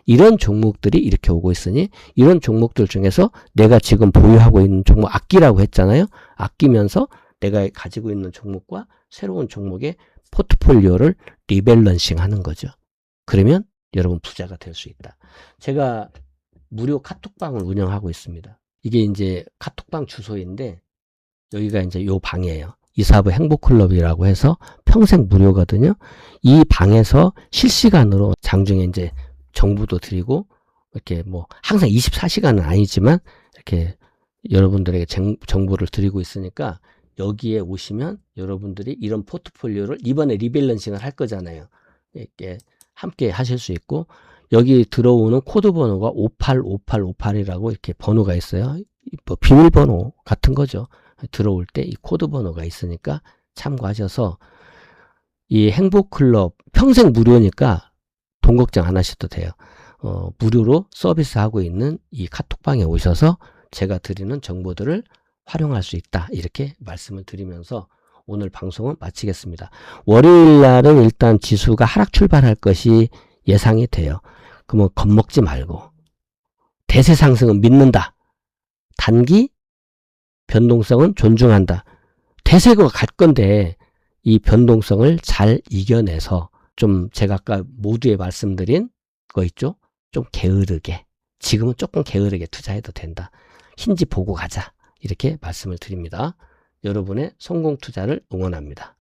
이런 종목들이 이렇게 오고 있으니 이런 종목들 중에서 내가 지금 보유하고 있는 종목 아끼라고 했잖아요. 아끼면서 내가 가지고 있는 종목과 새로운 종목의 포트폴리오를 리밸런싱 하는 거죠. 그러면 여러분 부자가 될 수 있다. 제가 무료 카톡방을 운영하고 있습니다. 이게 이제 카톡방 주소인데 여기가 이제 요 방이에요. 이사부 행복클럽이라고 해서 평생 무료거든요. 이 방에서 실시간으로 장중에 이제 정보도 드리고 이렇게 뭐 항상 24시간은 아니지만 이렇게 여러분들에게 정보를 드리고 있으니까 여기에 오시면 여러분들이 이런 포트폴리오를 이번에 리밸런싱을 할 거잖아요. 이렇게 함께 하실 수 있고, 여기 들어오는 코드 번호가 585858이라고 이렇게 번호가 있어요. 뭐 비밀번호 같은 거죠. 들어올 때 이 코드 번호가 있으니까 참고하셔서 이 행복클럽 평생 무료니까 돈 걱정 안 하셔도 돼요. 무료로 서비스하고 있는 이 카톡방에 오셔서 제가 드리는 정보들을 활용할 수 있다. 이렇게 말씀을 드리면서 오늘 방송은 마치겠습니다. 월요일 날은 일단 지수가 하락 출발할 것이 예상이 돼요. 그러면 겁먹지 말고 대세 상승은 믿는다. 단기 변동성은 존중한다. 대세가 갈 건데 이 변동성을 잘 이겨내서 좀 제가 아까 모두에 말씀드린 거 있죠? 좀 게으르게, 지금은 조금 게으르게 투자해도 된다. 흰지 보고 가자. 이렇게 말씀을 드립니다. 여러분의 성공 투자를 응원합니다.